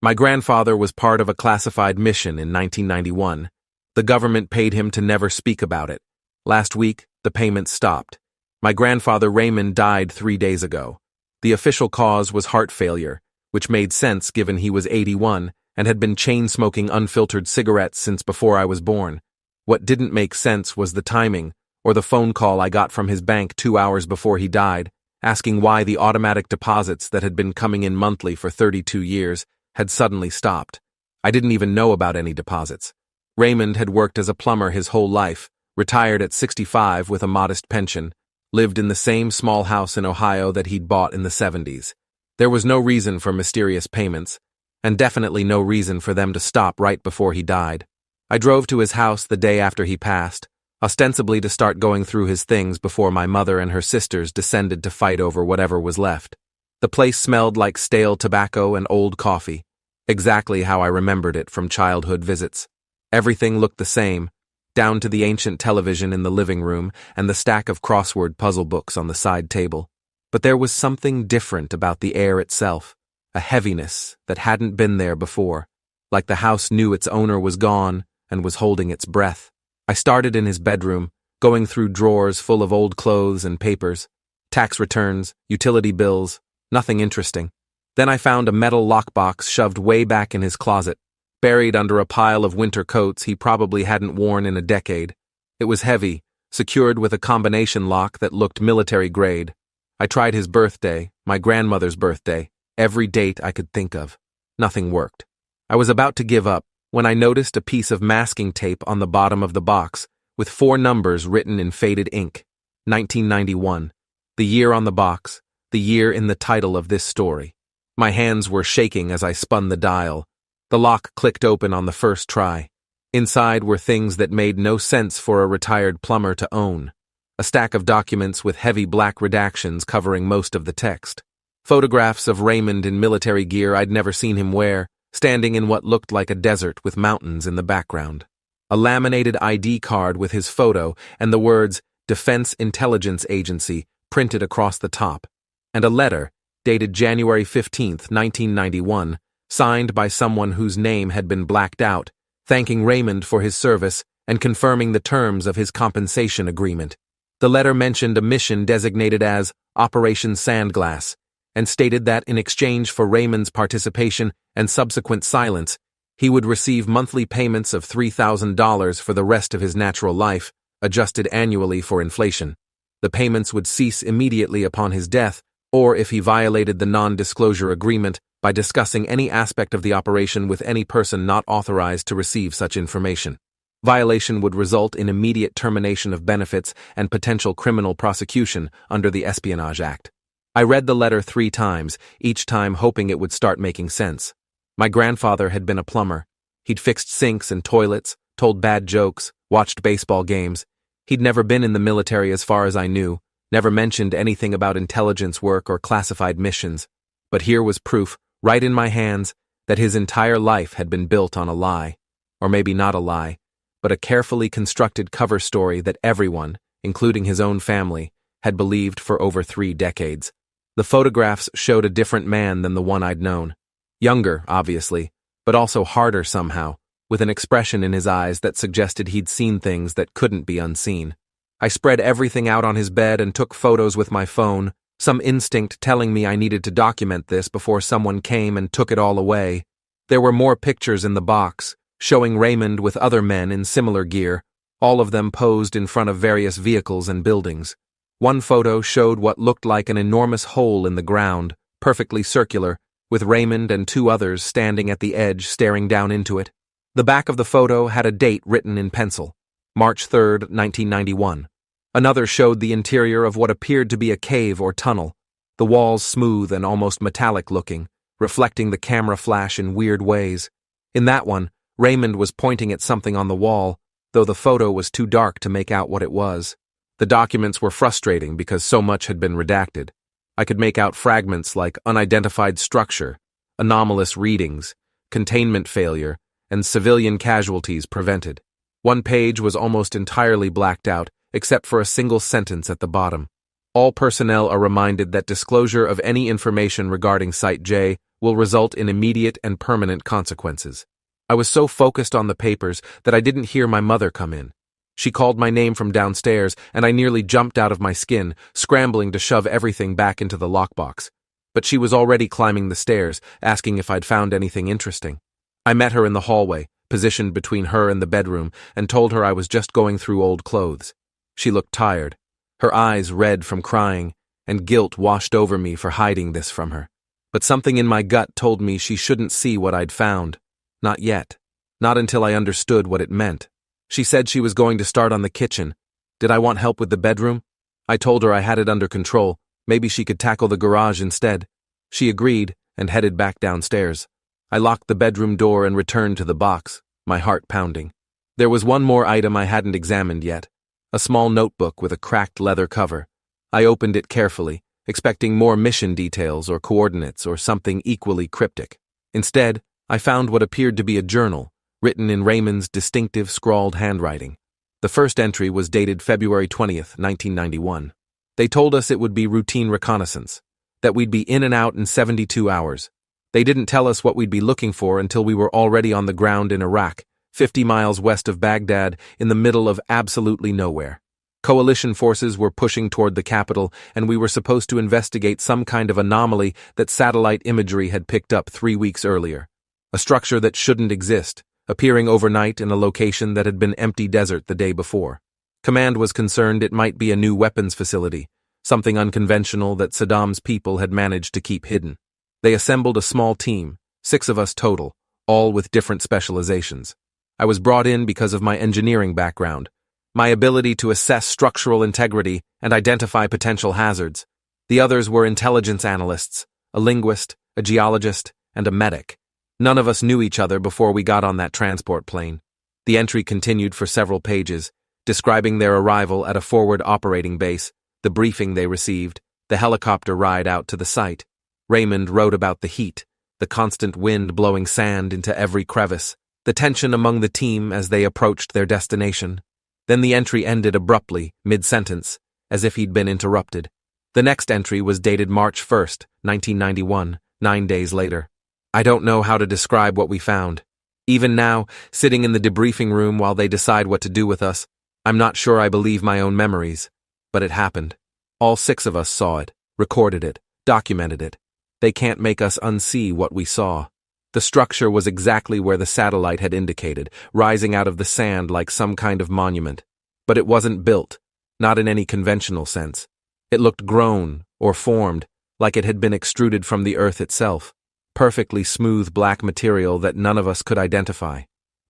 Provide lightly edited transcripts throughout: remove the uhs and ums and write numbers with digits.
My grandfather was part of a classified mission in 1991. The government paid him to never speak about it. Last week, the payments stopped. My grandfather Raymond died 3 days ago. The official cause was heart failure, which made sense given he was 81 and had been chain-smoking unfiltered cigarettes since before I was born. What didn't make sense was the timing, or the phone call I got from his bank 2 hours before he died, asking why the automatic deposits that had been coming in monthly for 32 years had suddenly stopped. I didn't even know about any deposits. Raymond had worked as a plumber his whole life, retired at 65 with a modest pension, lived in the same small house in Ohio that he'd bought in the 70s. There was no reason for mysterious payments, and definitely no reason for them to stop right before he died. I drove to his house the day after he passed, ostensibly to start going through his things before my mother and her sisters descended to fight over whatever was left. The place smelled like stale tobacco and old coffee, exactly how I remembered it from childhood visits. Everything looked the same, down to the ancient television in the living room and the stack of crossword puzzle books on the side table. But there was something different about the air itself, a heaviness that hadn't been there before, like the house knew its owner was gone and was holding its breath. I started in his bedroom, going through drawers full of old clothes and papers, tax returns, utility bills, nothing interesting. Then I found a metal lockbox shoved way back in his closet, buried under a pile of winter coats he probably hadn't worn in a decade. It was heavy, secured with a combination lock that looked military grade. I tried his birthday, my grandmother's birthday, every date I could think of. Nothing worked. I was about to give up when I noticed a piece of masking tape on the bottom of the box with 4 numbers written in faded ink. 1991. The year on the box, the year in the title of this story. My hands were shaking as I spun the dial. The lock clicked open on the first try. Inside were things that made no sense for a retired plumber to own. A stack of documents with heavy black redactions covering most of the text. Photographs of Raymond in military gear I'd never seen him wear, standing in what looked like a desert with mountains in the background. A laminated ID card with his photo and the words Defense Intelligence Agency printed across the top. And a letter, dated January 15, 1991, signed by someone whose name had been blacked out, thanking Raymond for his service and confirming the terms of his compensation agreement. The letter mentioned a mission designated as Operation Sandglass, and stated that in exchange for Raymond's participation and subsequent silence, he would receive monthly payments of $3,000 for the rest of his natural life, adjusted annually for inflation. The payments would cease immediately upon his death, or if he violated the non-disclosure agreement by discussing any aspect of the operation with any person not authorized to receive such information. Violation would result in immediate termination of benefits and potential criminal prosecution under the Espionage Act. I read the letter 3 times, each time hoping it would start making sense. My grandfather had been a plumber. He'd fixed sinks and toilets, told bad jokes, watched baseball games. He'd never been in the military as far as I knew, never mentioned anything about intelligence work or classified missions. But here was proof, right in my hands, that his entire life had been built on a lie. Or maybe not a lie, but a carefully constructed cover story that everyone, including his own family, had believed for over 3 decades. The photographs showed a different man than the one I'd known. Younger, obviously, but also harder somehow, with an expression in his eyes that suggested he'd seen things that couldn't be unseen. I spread everything out on his bed and took photos with my phone, some instinct telling me I needed to document this before someone came and took it all away. There were more pictures in the box, showing Raymond with other men in similar gear, all of them posed in front of various vehicles and buildings. One photo showed what looked like an enormous hole in the ground, perfectly circular, with Raymond and 2 others standing at the edge staring down into it. The back of the photo had a date written in pencil, March 3, 1991. Another showed the interior of what appeared to be a cave or tunnel, the walls smooth and almost metallic looking, reflecting the camera flash in weird ways. In that one, Raymond was pointing at something on the wall, though the photo was too dark to make out what it was. The documents were frustrating because so much had been redacted. I could make out fragments like unidentified structure, anomalous readings, containment failure, and civilian casualties prevented. One page was almost entirely blacked out, except for a single sentence at the bottom. All personnel are reminded that disclosure of any information regarding Site J will result in immediate and permanent consequences. I was so focused on the papers that I didn't hear my mother come in. She called my name from downstairs, and I nearly jumped out of my skin, scrambling to shove everything back into the lockbox. But she was already climbing the stairs, asking if I'd found anything interesting. I met her in the hallway, positioned between her and the bedroom, and told her I was just going through old clothes. She looked tired, her eyes red from crying, and guilt washed over me for hiding this from her. But something in my gut told me she shouldn't see what I'd found. Not yet. Not until I understood what it meant. She said she was going to start on the kitchen. Did I want help with the bedroom? I told her I had it under control. Maybe she could tackle the garage instead. She agreed and headed back downstairs. I locked the bedroom door and returned to the box, my heart pounding. There was one more item I hadn't examined yet. A small notebook with a cracked leather cover. I opened it carefully, expecting more mission details or coordinates or something equally cryptic. Instead, I found what appeared to be a journal, written in Raymond's distinctive scrawled handwriting. The first entry was dated February 20th, 1991. They told us it would be routine reconnaissance, that we'd be in and out in 72 hours. They didn't tell us what we'd be looking for until we were already on the ground in Iraq, 50 miles west of Baghdad, in the middle of absolutely nowhere. Coalition forces were pushing toward the capital, and we were supposed to investigate some kind of anomaly that satellite imagery had picked up 3 weeks earlier. A structure that shouldn't exist, appearing overnight in a location that had been empty desert the day before. Command was concerned it might be a new weapons facility, something unconventional that Saddam's people had managed to keep hidden. They assembled a small team, 6 of us total, all with different specializations. I was brought in because of my engineering background, my ability to assess structural integrity and identify potential hazards. The others were intelligence analysts, a linguist, a geologist, and a medic. None of us knew each other before we got on that transport plane. The entry continued for several pages, describing their arrival at a forward operating base, the briefing they received, the helicopter ride out to the site. Raymond wrote about the heat, the constant wind blowing sand into every crevice, the tension among the team as they approached their destination. Then the entry ended abruptly, mid-sentence, as if he'd been interrupted. The next entry was dated March 1st, 1991, 9 days later. I don't know how to describe what we found. Even now, sitting in the debriefing room while they decide what to do with us, I'm not sure I believe my own memories. But it happened. All 6 of us saw it, recorded it, documented it. They can't make us unsee what we saw. The structure was exactly where the satellite had indicated, rising out of the sand like some kind of monument. But it wasn't built, not in any conventional sense. It looked grown, or formed, like it had been extruded from the earth itself. Perfectly smooth black material that none of us could identify.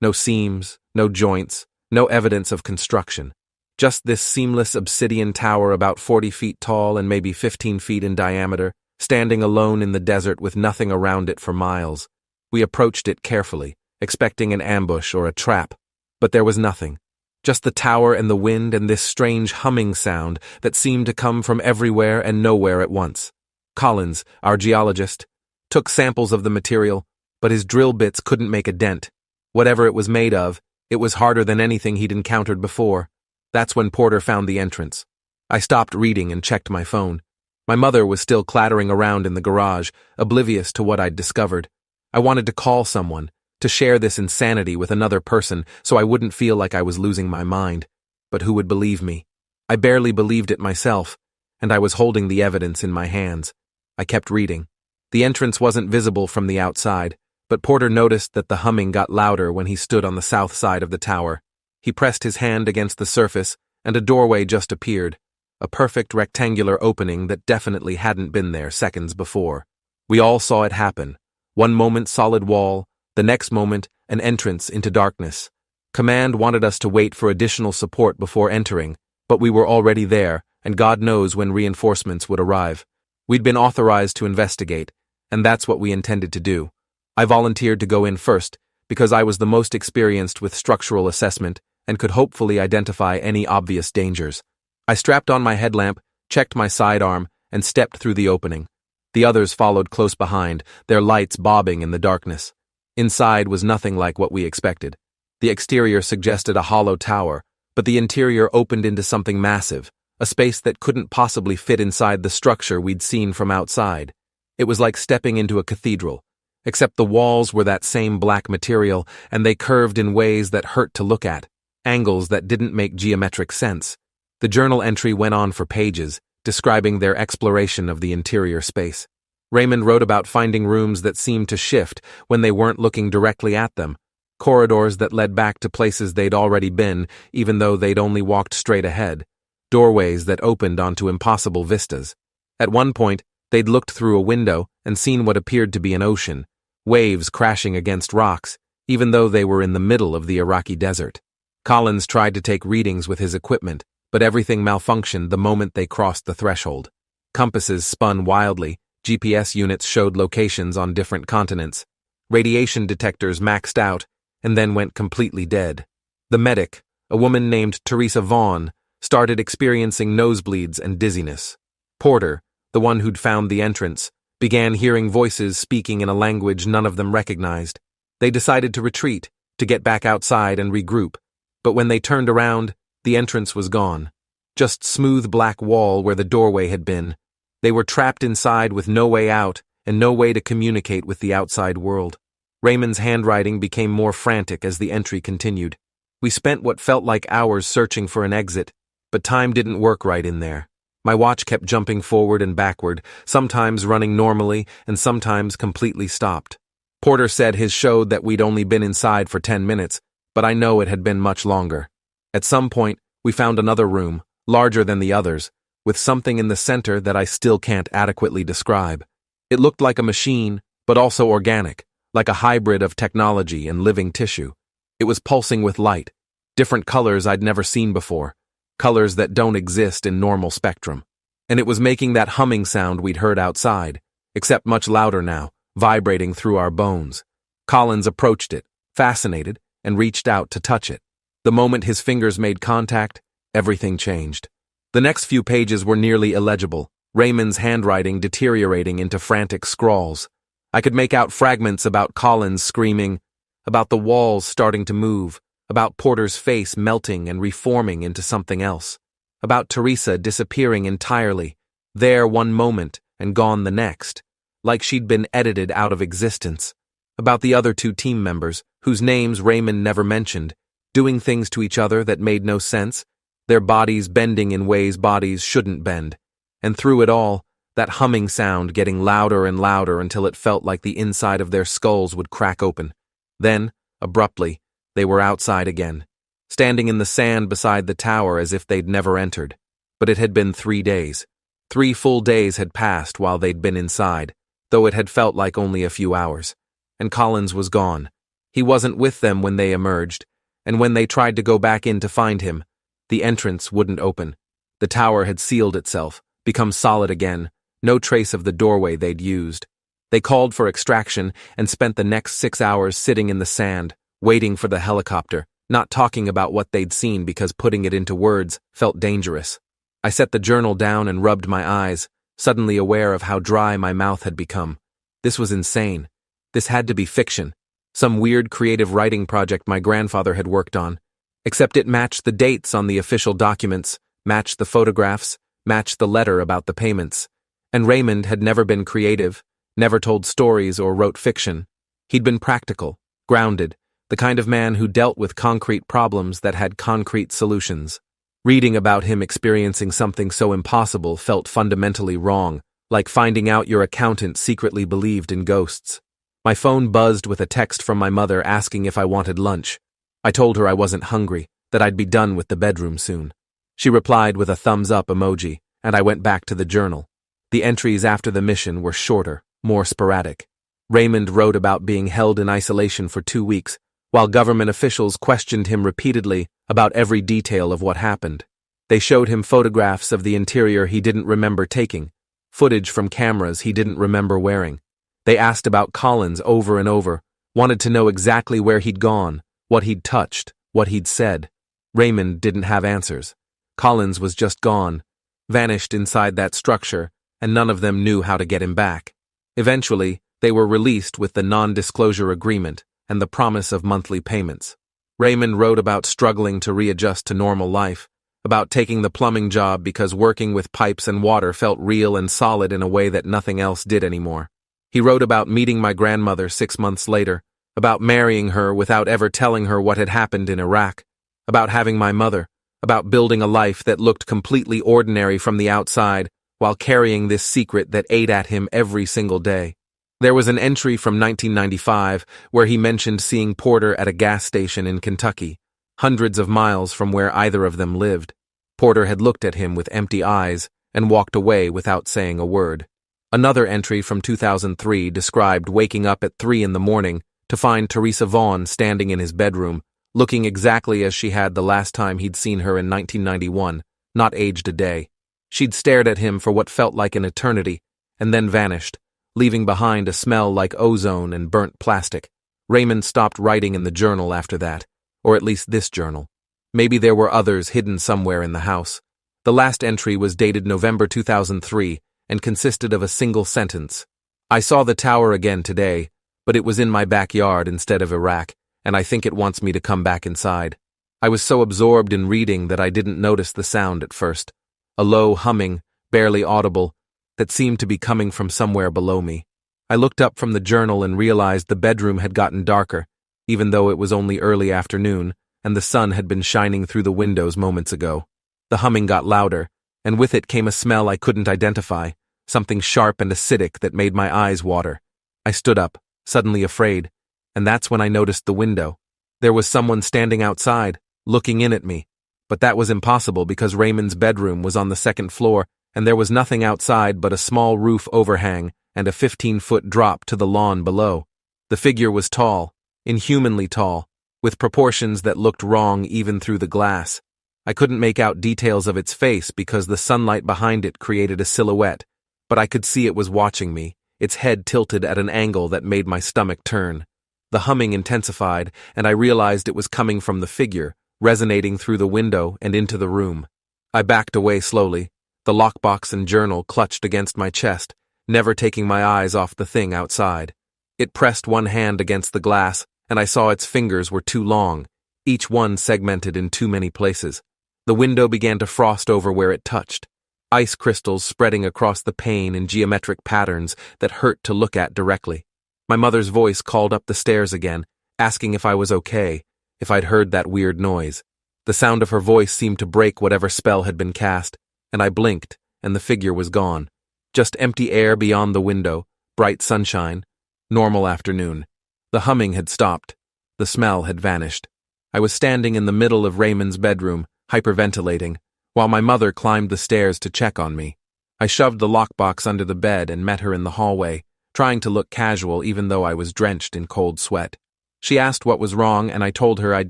No seams, no joints, no evidence of construction. Just this seamless obsidian tower about 40 feet tall and maybe 15 feet in diameter, standing alone in the desert with nothing around it for miles. We approached it carefully, expecting an ambush or a trap, but there was nothing. Just the tower and the wind and this strange humming sound that seemed to come from everywhere and nowhere at once. Collins, our geologist, took samples of the material, but his drill bits couldn't make a dent. Whatever it was made of, it was harder than anything he'd encountered before. That's when Porter found the entrance. I stopped reading and checked my phone. My mother was still clattering around in the garage, oblivious to what I'd discovered. I wanted to call someone, to share this insanity with another person so I wouldn't feel like I was losing my mind. But who would believe me? I barely believed it myself, and I was holding the evidence in my hands. I kept reading. The entrance wasn't visible from the outside, but Porter noticed that the humming got louder when he stood on the south side of the tower. He pressed his hand against the surface, and a doorway just appeared, a perfect rectangular opening that definitely hadn't been there seconds before. We all saw it happen. One moment solid wall, the next moment an entrance into darkness. Command wanted us to wait for additional support before entering, but we were already there, and God knows when reinforcements would arrive. We'd been authorized to investigate, and that's what we intended to do. I volunteered to go in first, because I was the most experienced with structural assessment and could hopefully identify any obvious dangers. I strapped on my headlamp, checked my sidearm, and stepped through the opening. The others followed close behind, their lights bobbing in the darkness. Inside was nothing like what we expected. The exterior suggested a hollow tower, but the interior opened into something massive, a space that couldn't possibly fit inside the structure we'd seen from outside. It was like stepping into a cathedral, except the walls were that same black material, and they curved in ways that hurt to look at, angles that didn't make geometric sense. The journal entry went on for pages, describing their exploration of the interior space. Raymond wrote about finding rooms that seemed to shift when they weren't looking directly at them, corridors that led back to places they'd already been, even though they'd only walked straight ahead, doorways that opened onto impossible vistas. At one point, they'd looked through a window and seen what appeared to be an ocean, waves crashing against rocks, even though they were in the middle of the Iraqi desert. Collins tried to take readings with his equipment, but everything malfunctioned the moment they crossed the threshold. Compasses spun wildly, GPS units showed locations on different continents, radiation detectors maxed out, and then went completely dead. The medic, a woman named Teresa Vaughn, started experiencing nosebleeds and dizziness. Porter, the one who'd found the entrance, began hearing voices speaking in a language none of them recognized. They decided to retreat, to get back outside and regroup, but when they turned around, the entrance was gone. Just smooth black wall where the doorway had been. They were trapped inside with no way out and no way to communicate with the outside world. Raymond's handwriting became more frantic as the entry continued. We spent what felt like hours searching for an exit, but time didn't work right in there. My watch kept jumping forward and backward, sometimes running normally and sometimes completely stopped. Porter said his showed that we'd only been inside for 10 minutes, but I know it had been much longer. At some point, we found another room, larger than the others, with something in the center that I still can't adequately describe. It looked like a machine, but also organic, like a hybrid of technology and living tissue. It was pulsing with light, different colors I'd never seen before, colors that don't exist in normal spectrum. And it was making that humming sound we'd heard outside, except much louder now, vibrating through our bones. Collins approached it, fascinated, and reached out to touch it. The moment his fingers made contact, everything changed. The next few pages were nearly illegible, Raymond's handwriting deteriorating into frantic scrawls. I could make out fragments about Collins screaming, about the walls starting to move, about Porter's face melting and reforming into something else, about Teresa disappearing entirely, there one moment and gone the next, like she'd been edited out of existence, about the other two team members, whose names Raymond never mentioned, doing things to each other that made no sense, their bodies bending in ways bodies shouldn't bend, and through it all, that humming sound getting louder and louder until it felt like the inside of their skulls would crack open. Then, abruptly, they were outside again, standing in the sand beside the tower as if they'd never entered. But it had been 3 days. 3 full days had passed while they'd been inside, though it had felt like only a few hours. And Collins was gone. He wasn't with them when they emerged, and when they tried to go back in to find him, the entrance wouldn't open. The tower had sealed itself, become solid again, no trace of the doorway they'd used. They called for extraction and spent the next 6 hours sitting in the sand, waiting for the helicopter, not talking about what they'd seen because putting it into words felt dangerous. I set the journal down and rubbed my eyes, suddenly aware of how dry my mouth had become. This was insane. This had to be fiction, some weird creative writing project my grandfather had worked on. Except it matched the dates on the official documents, matched the photographs, matched the letter about the payments. And Raymond had never been creative, never told stories or wrote fiction. He'd been practical, grounded, the kind of man who dealt with concrete problems that had concrete solutions. Reading about him experiencing something so impossible felt fundamentally wrong, like finding out your accountant secretly believed in ghosts. My phone buzzed with a text from my mother asking if I wanted lunch. I told her I wasn't hungry, that I'd be done with the bedroom soon. She replied with a thumbs-up emoji, and I went back to the journal. The entries after the mission were shorter, more sporadic. Raymond wrote about being held in isolation for 2 weeks, while government officials questioned him repeatedly about every detail of what happened. They showed him photographs of the interior he didn't remember taking, footage from cameras he didn't remember wearing. They asked about Collins over and over, wanted to know exactly where he'd gone, what he'd touched, what he'd said. Raymond didn't have answers. Collins was just gone, vanished inside that structure, and none of them knew how to get him back. Eventually, they were released with the non-disclosure agreement and the promise of monthly payments. Raymond wrote about struggling to readjust to normal life, about taking the plumbing job because working with pipes and water felt real and solid in a way that nothing else did anymore. He wrote about meeting my grandmother 6 months later, about marrying her without ever telling her what had happened in Iraq, about having my mother, about building a life that looked completely ordinary from the outside while carrying this secret that ate at him every single day. There was an entry from 1995 where he mentioned seeing Porter at a gas station in Kentucky, hundreds of miles from where either of them lived. Porter had looked at him with empty eyes and walked away without saying a word. Another entry from 2003 described waking up at 3 in the morning to find Teresa Vaughn standing in his bedroom, looking exactly as she had the last time he'd seen her in 1991, not aged a day. She'd stared at him for what felt like an eternity, and then vanished, leaving behind a smell like ozone and burnt plastic. Raymond stopped writing in the journal after that, or at least this journal. Maybe there were others hidden somewhere in the house. The last entry was dated November 2003 and consisted of a single sentence. I saw the tower again today, but it was in my backyard instead of Iraq, and I think it wants me to come back inside. I was so absorbed in reading that I didn't notice the sound at first. A low humming, barely audible, that seemed to be coming from somewhere below me. I looked up from the journal and realized the bedroom had gotten darker, even though it was only early afternoon, and the sun had been shining through the windows moments ago. The humming got louder, and with it came a smell I couldn't identify, something sharp and acidic that made my eyes water. I stood up, suddenly afraid, and that's when I noticed the window. There was someone standing outside, looking in at me. But that was impossible because Raymond's bedroom was on the second floor, and there was nothing outside but a small roof overhang and a 15-foot drop to the lawn below. The figure was tall, inhumanly tall, with proportions that looked wrong even through the glass. I couldn't make out details of its face because the sunlight behind it created a silhouette, but I could see it was watching me, its head tilted at an angle that made my stomach turn. The humming intensified, and I realized it was coming from the figure, resonating through the window and into the room. I backed away slowly, the lockbox and journal clutched against my chest, never taking my eyes off the thing outside. It pressed one hand against the glass, and I saw its fingers were too long, each one segmented in too many places. The window began to frost over where it touched, ice crystals spreading across the pane in geometric patterns that hurt to look at directly. My mother's voice called up the stairs again, asking if I was okay, if I'd heard that weird noise. The sound of her voice seemed to break whatever spell had been cast, and I blinked, and the figure was gone. Just empty air beyond the window, bright sunshine, normal afternoon. The humming had stopped. The smell had vanished. I was standing in the middle of Raymond's bedroom, hyperventilating, while my mother climbed the stairs to check on me. I shoved the lockbox under the bed and met her in the hallway, trying to look casual even though I was drenched in cold sweat. She asked what was wrong, and I told her I'd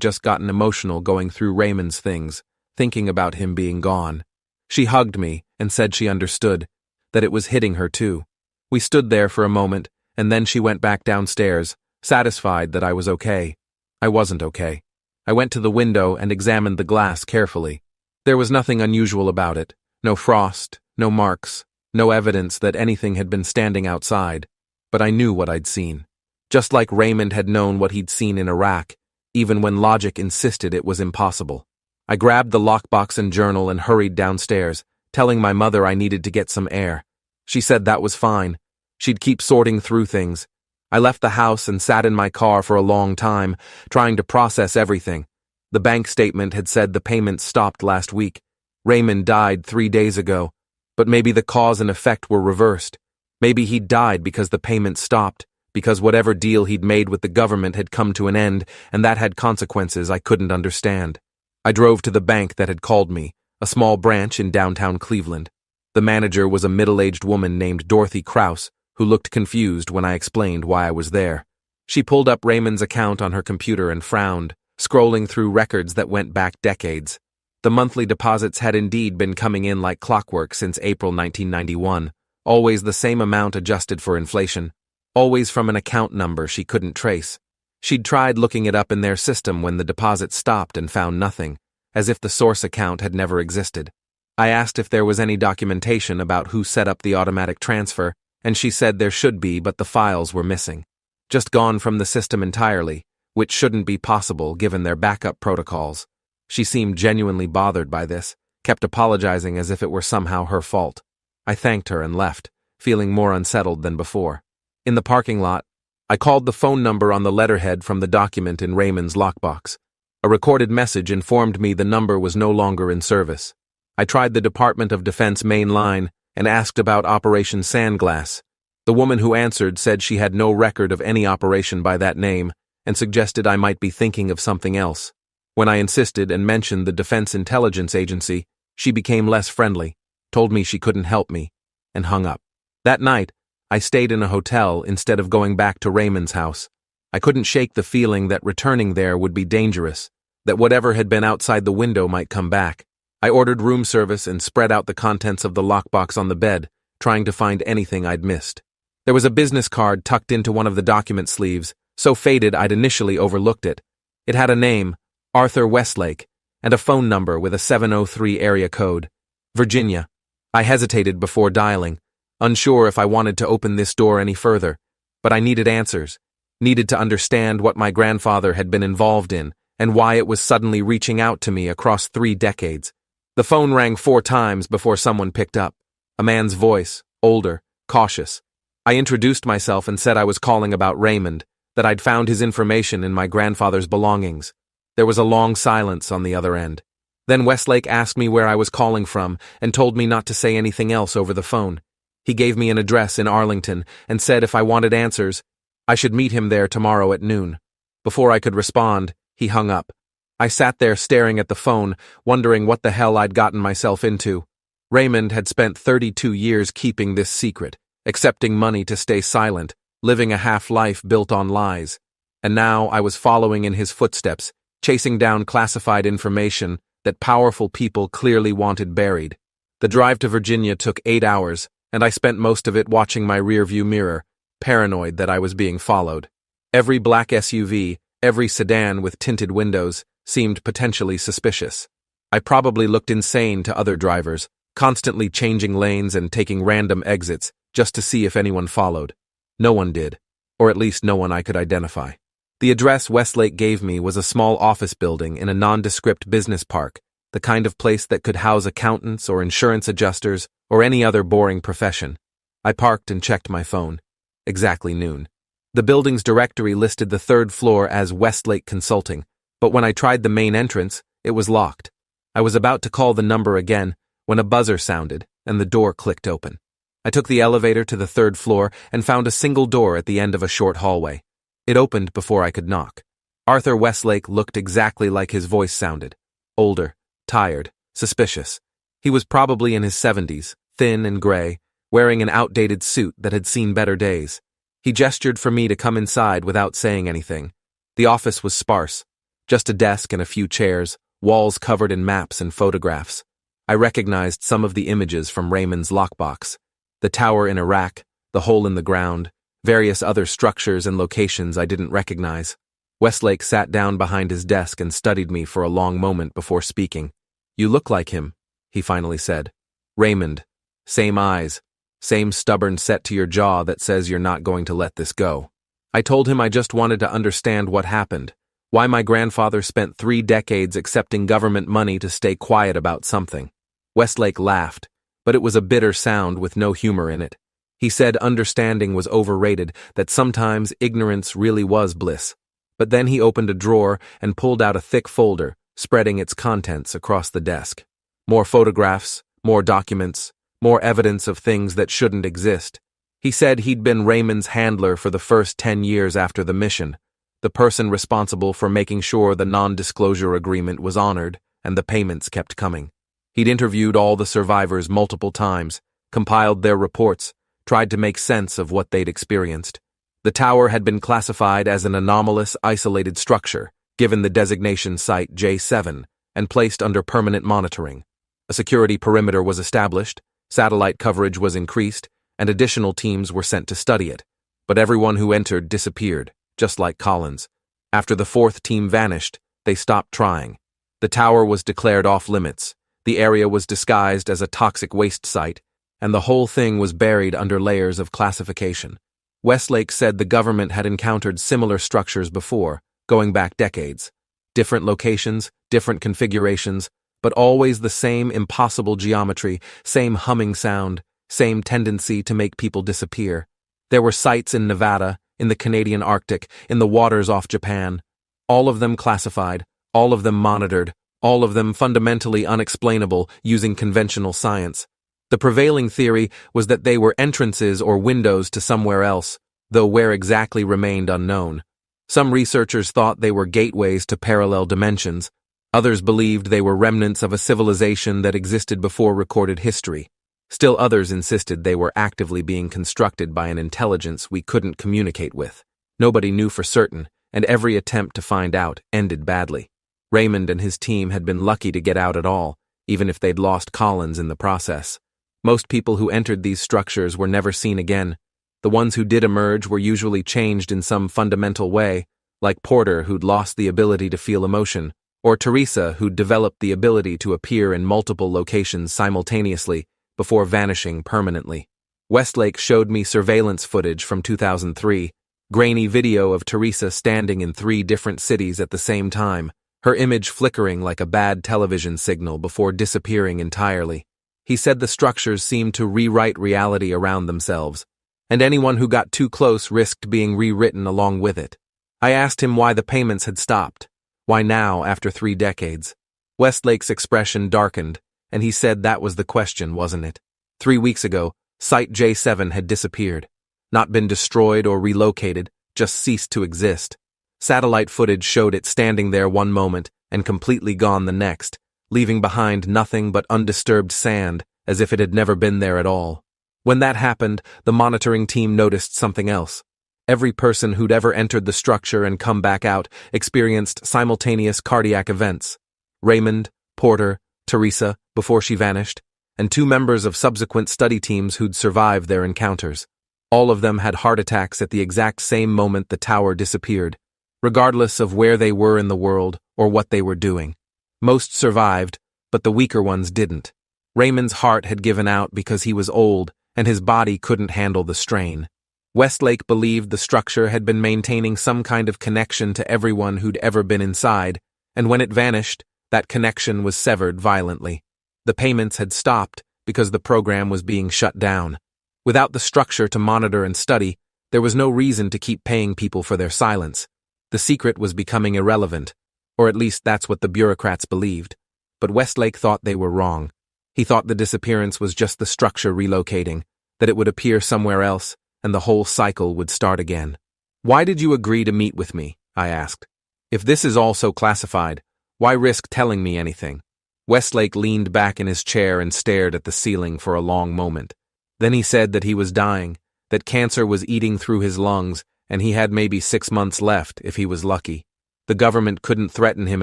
just gotten emotional going through Raymond's things, thinking about him being gone. She hugged me and said she understood, that it was hitting her too. We stood there for a moment, and then she went back downstairs, satisfied that I was okay. I wasn't okay. I went to the window and examined the glass carefully. There was nothing unusual about it, no frost, no marks, no evidence that anything had been standing outside, but I knew what I'd seen. Just like Raymond had known what he'd seen in Iraq, even when logic insisted it was impossible. I grabbed the lockbox and journal and hurried downstairs, telling my mother I needed to get some air. She said that was fine. She'd keep sorting through things. I left the house and sat in my car for a long time, trying to process everything. The bank statement had said the payments stopped last week. Raymond died 3 days ago, but maybe the cause and effect were reversed. Maybe he'd died because the payments stopped, because whatever deal he'd made with the government had come to an end, and that had consequences I couldn't understand. I drove to the bank that had called me, a small branch in downtown Cleveland. The manager was a middle-aged woman named Dorothy Krause, who looked confused when I explained why I was there. She pulled up Raymond's account on her computer and frowned, scrolling through records that went back decades. The monthly deposits had indeed been coming in like clockwork since April 1991, always the same amount adjusted for inflation. Always from an account number she couldn't trace. She'd tried looking it up in their system when the deposit stopped and found nothing, as if the source account had never existed. I asked if there was any documentation about who set up the automatic transfer, and she said there should be, but the files were missing. Just gone from the system entirely, which shouldn't be possible given their backup protocols. She seemed genuinely bothered by this, kept apologizing as if it were somehow her fault. I thanked her and left, feeling more unsettled than before. In the parking lot, I called the phone number on the letterhead from the document in Raymond's lockbox. A recorded message informed me the number was no longer in service. I tried the Department of Defense main line and asked about Operation Sandglass. The woman who answered said she had no record of any operation by that name and suggested I might be thinking of something else. When I insisted and mentioned the Defense Intelligence Agency, she became less friendly, told me she couldn't help me, and hung up. That night, I stayed in a hotel instead of going back to Raymond's house. I couldn't shake the feeling that returning there would be dangerous, that whatever had been outside the window might come back. I ordered room service and spread out the contents of the lockbox on the bed, trying to find anything I'd missed. There was a business card tucked into one of the document sleeves, so faded I'd initially overlooked it. It had a name, Arthur Westlake, and a phone number with a 703 area code. Virginia. I hesitated before dialing, unsure if I wanted to open this door any further, but I needed answers, needed to understand what my grandfather had been involved in and why it was suddenly reaching out to me across 3 decades. The phone rang 4 times before someone picked up. A man's voice, older, cautious. I introduced myself and said I was calling about Raymond, that I'd found his information in my grandfather's belongings. There was a long silence on the other end. Then Westlake asked me where I was calling from and told me not to say anything else over the phone. He gave me an address in Arlington and said if I wanted answers, I should meet him there tomorrow at noon. Before I could respond, he hung up. I sat there staring at the phone, wondering what the hell I'd gotten myself into. Raymond had spent 32 years keeping this secret, accepting money to stay silent, living a half-life built on lies. And now I was following in his footsteps, chasing down classified information that powerful people clearly wanted buried. The drive to Virginia took 8 hours, and I spent most of it watching my rearview mirror, paranoid that I was being followed. Every black SUV, every sedan with tinted windows, seemed potentially suspicious. I probably looked insane to other drivers, constantly changing lanes and taking random exits just to see if anyone followed. No one did, or at least no one I could identify. The address Westlake gave me was a small office building in a nondescript business park, the kind of place that could house accountants or insurance adjusters or any other boring profession. I parked and checked my phone. Exactly noon. The building's directory listed the 3rd floor as Westlake Consulting, but when I tried the main entrance, it was locked. I was about to call the number again when a buzzer sounded and the door clicked open. I took the elevator to the 3rd floor and found a single door at the end of a short hallway. It opened before I could knock. Arthur Westlake looked exactly like his voice sounded. Older, tired, suspicious. He was probably in his 70s, thin and gray, wearing an outdated suit that had seen better days. He gestured for me to come inside without saying anything. The office was sparse. Just a desk and a few chairs, walls covered in maps and photographs. I recognized some of the images from Raymond's lockbox. The tower in Iraq, the hole in the ground, various other structures and locations I didn't recognize. Westlake sat down behind his desk and studied me for a long moment before speaking. "You look like him," he finally said. "Raymond. Same eyes, same stubborn set to your jaw that says you're not going to let this go." I told him I just wanted to understand what happened, why my grandfather spent 3 decades accepting government money to stay quiet about something. Westlake laughed, but it was a bitter sound with no humor in it. He said understanding was overrated, that sometimes ignorance really was bliss. But then he opened a drawer and pulled out a thick folder, spreading its contents across the desk. More photographs, more documents, more evidence of things that shouldn't exist. He said he'd been Raymond's handler for the first 10 years after the mission, the person responsible for making sure the non-disclosure agreement was honored and the payments kept coming. He'd interviewed all the survivors multiple times, compiled their reports, tried to make sense of what they'd experienced. The tower had been classified as an anomalous, isolated structure, given the designation Site J7, and placed under permanent monitoring. A security perimeter was established, satellite coverage was increased, and additional teams were sent to study it. But everyone who entered disappeared, just like Collins. After the 4th team vanished, they stopped trying. The tower was declared off-limits, the area was disguised as a toxic waste site, and the whole thing was buried under layers of classification. Westlake said the government had encountered similar structures before, going back decades. Different locations, different configurations, but always the same impossible geometry, same humming sound, same tendency to make people disappear. There were sites in Nevada, in the Canadian Arctic, in the waters off Japan. All of them classified, all of them monitored, all of them fundamentally unexplainable using conventional science. The prevailing theory was that they were entrances or windows to somewhere else, though where exactly remained unknown. Some researchers thought they were gateways to parallel dimensions. Others believed they were remnants of a civilization that existed before recorded history. Still others insisted they were actively being constructed by an intelligence we couldn't communicate with. Nobody knew for certain, and every attempt to find out ended badly. Raymond and his team had been lucky to get out at all, even if they'd lost Collins in the process. Most people who entered these structures were never seen again. The ones who did emerge were usually changed in some fundamental way, like Porter, who'd lost the ability to feel emotion, or Teresa, who'd developed the ability to appear in multiple locations simultaneously before vanishing permanently. Westlake showed me surveillance footage from 2003, grainy video of Teresa standing in 3 different cities at the same time, her image flickering like a bad television signal before disappearing entirely. He said the structures seemed to rewrite reality around themselves, and anyone who got too close risked being rewritten along with it. I asked him why the payments had stopped. Why now, after 3 decades? Westlake's expression darkened, and he said that was the question, wasn't it? 3 weeks ago, Site J7 had disappeared. Not been destroyed or relocated, just ceased to exist. Satellite footage showed it standing there one moment and completely gone the next, leaving behind nothing but undisturbed sand, as if it had never been there at all. When that happened, the monitoring team noticed something else. Every person who'd ever entered the structure and come back out experienced simultaneous cardiac events. Raymond, Porter, Teresa, before she vanished, and 2 members of subsequent study teams who'd survived their encounters. All of them had heart attacks at the exact same moment the tower disappeared, regardless of where they were in the world or what they were doing. Most survived, but the weaker ones didn't. Raymond's heart had given out because he was old and his body couldn't handle the strain. Westlake believed the structure had been maintaining some kind of connection to everyone who'd ever been inside, and when it vanished, that connection was severed violently. The payments had stopped because the program was being shut down. Without the structure to monitor and study, there was no reason to keep paying people for their silence. The secret was becoming irrelevant, or at least that's what the bureaucrats believed. But Westlake thought they were wrong. He thought the disappearance was just the structure relocating, that it would appear somewhere else, and the whole cycle would start again. "Why did you agree to meet with me?" I asked. "If this is all so classified, why risk telling me anything?" Westlake leaned back in his chair and stared at the ceiling for a long moment. Then he said that he was dying, that cancer was eating through his lungs, and he had maybe 6 months left if he was lucky. The government couldn't threaten him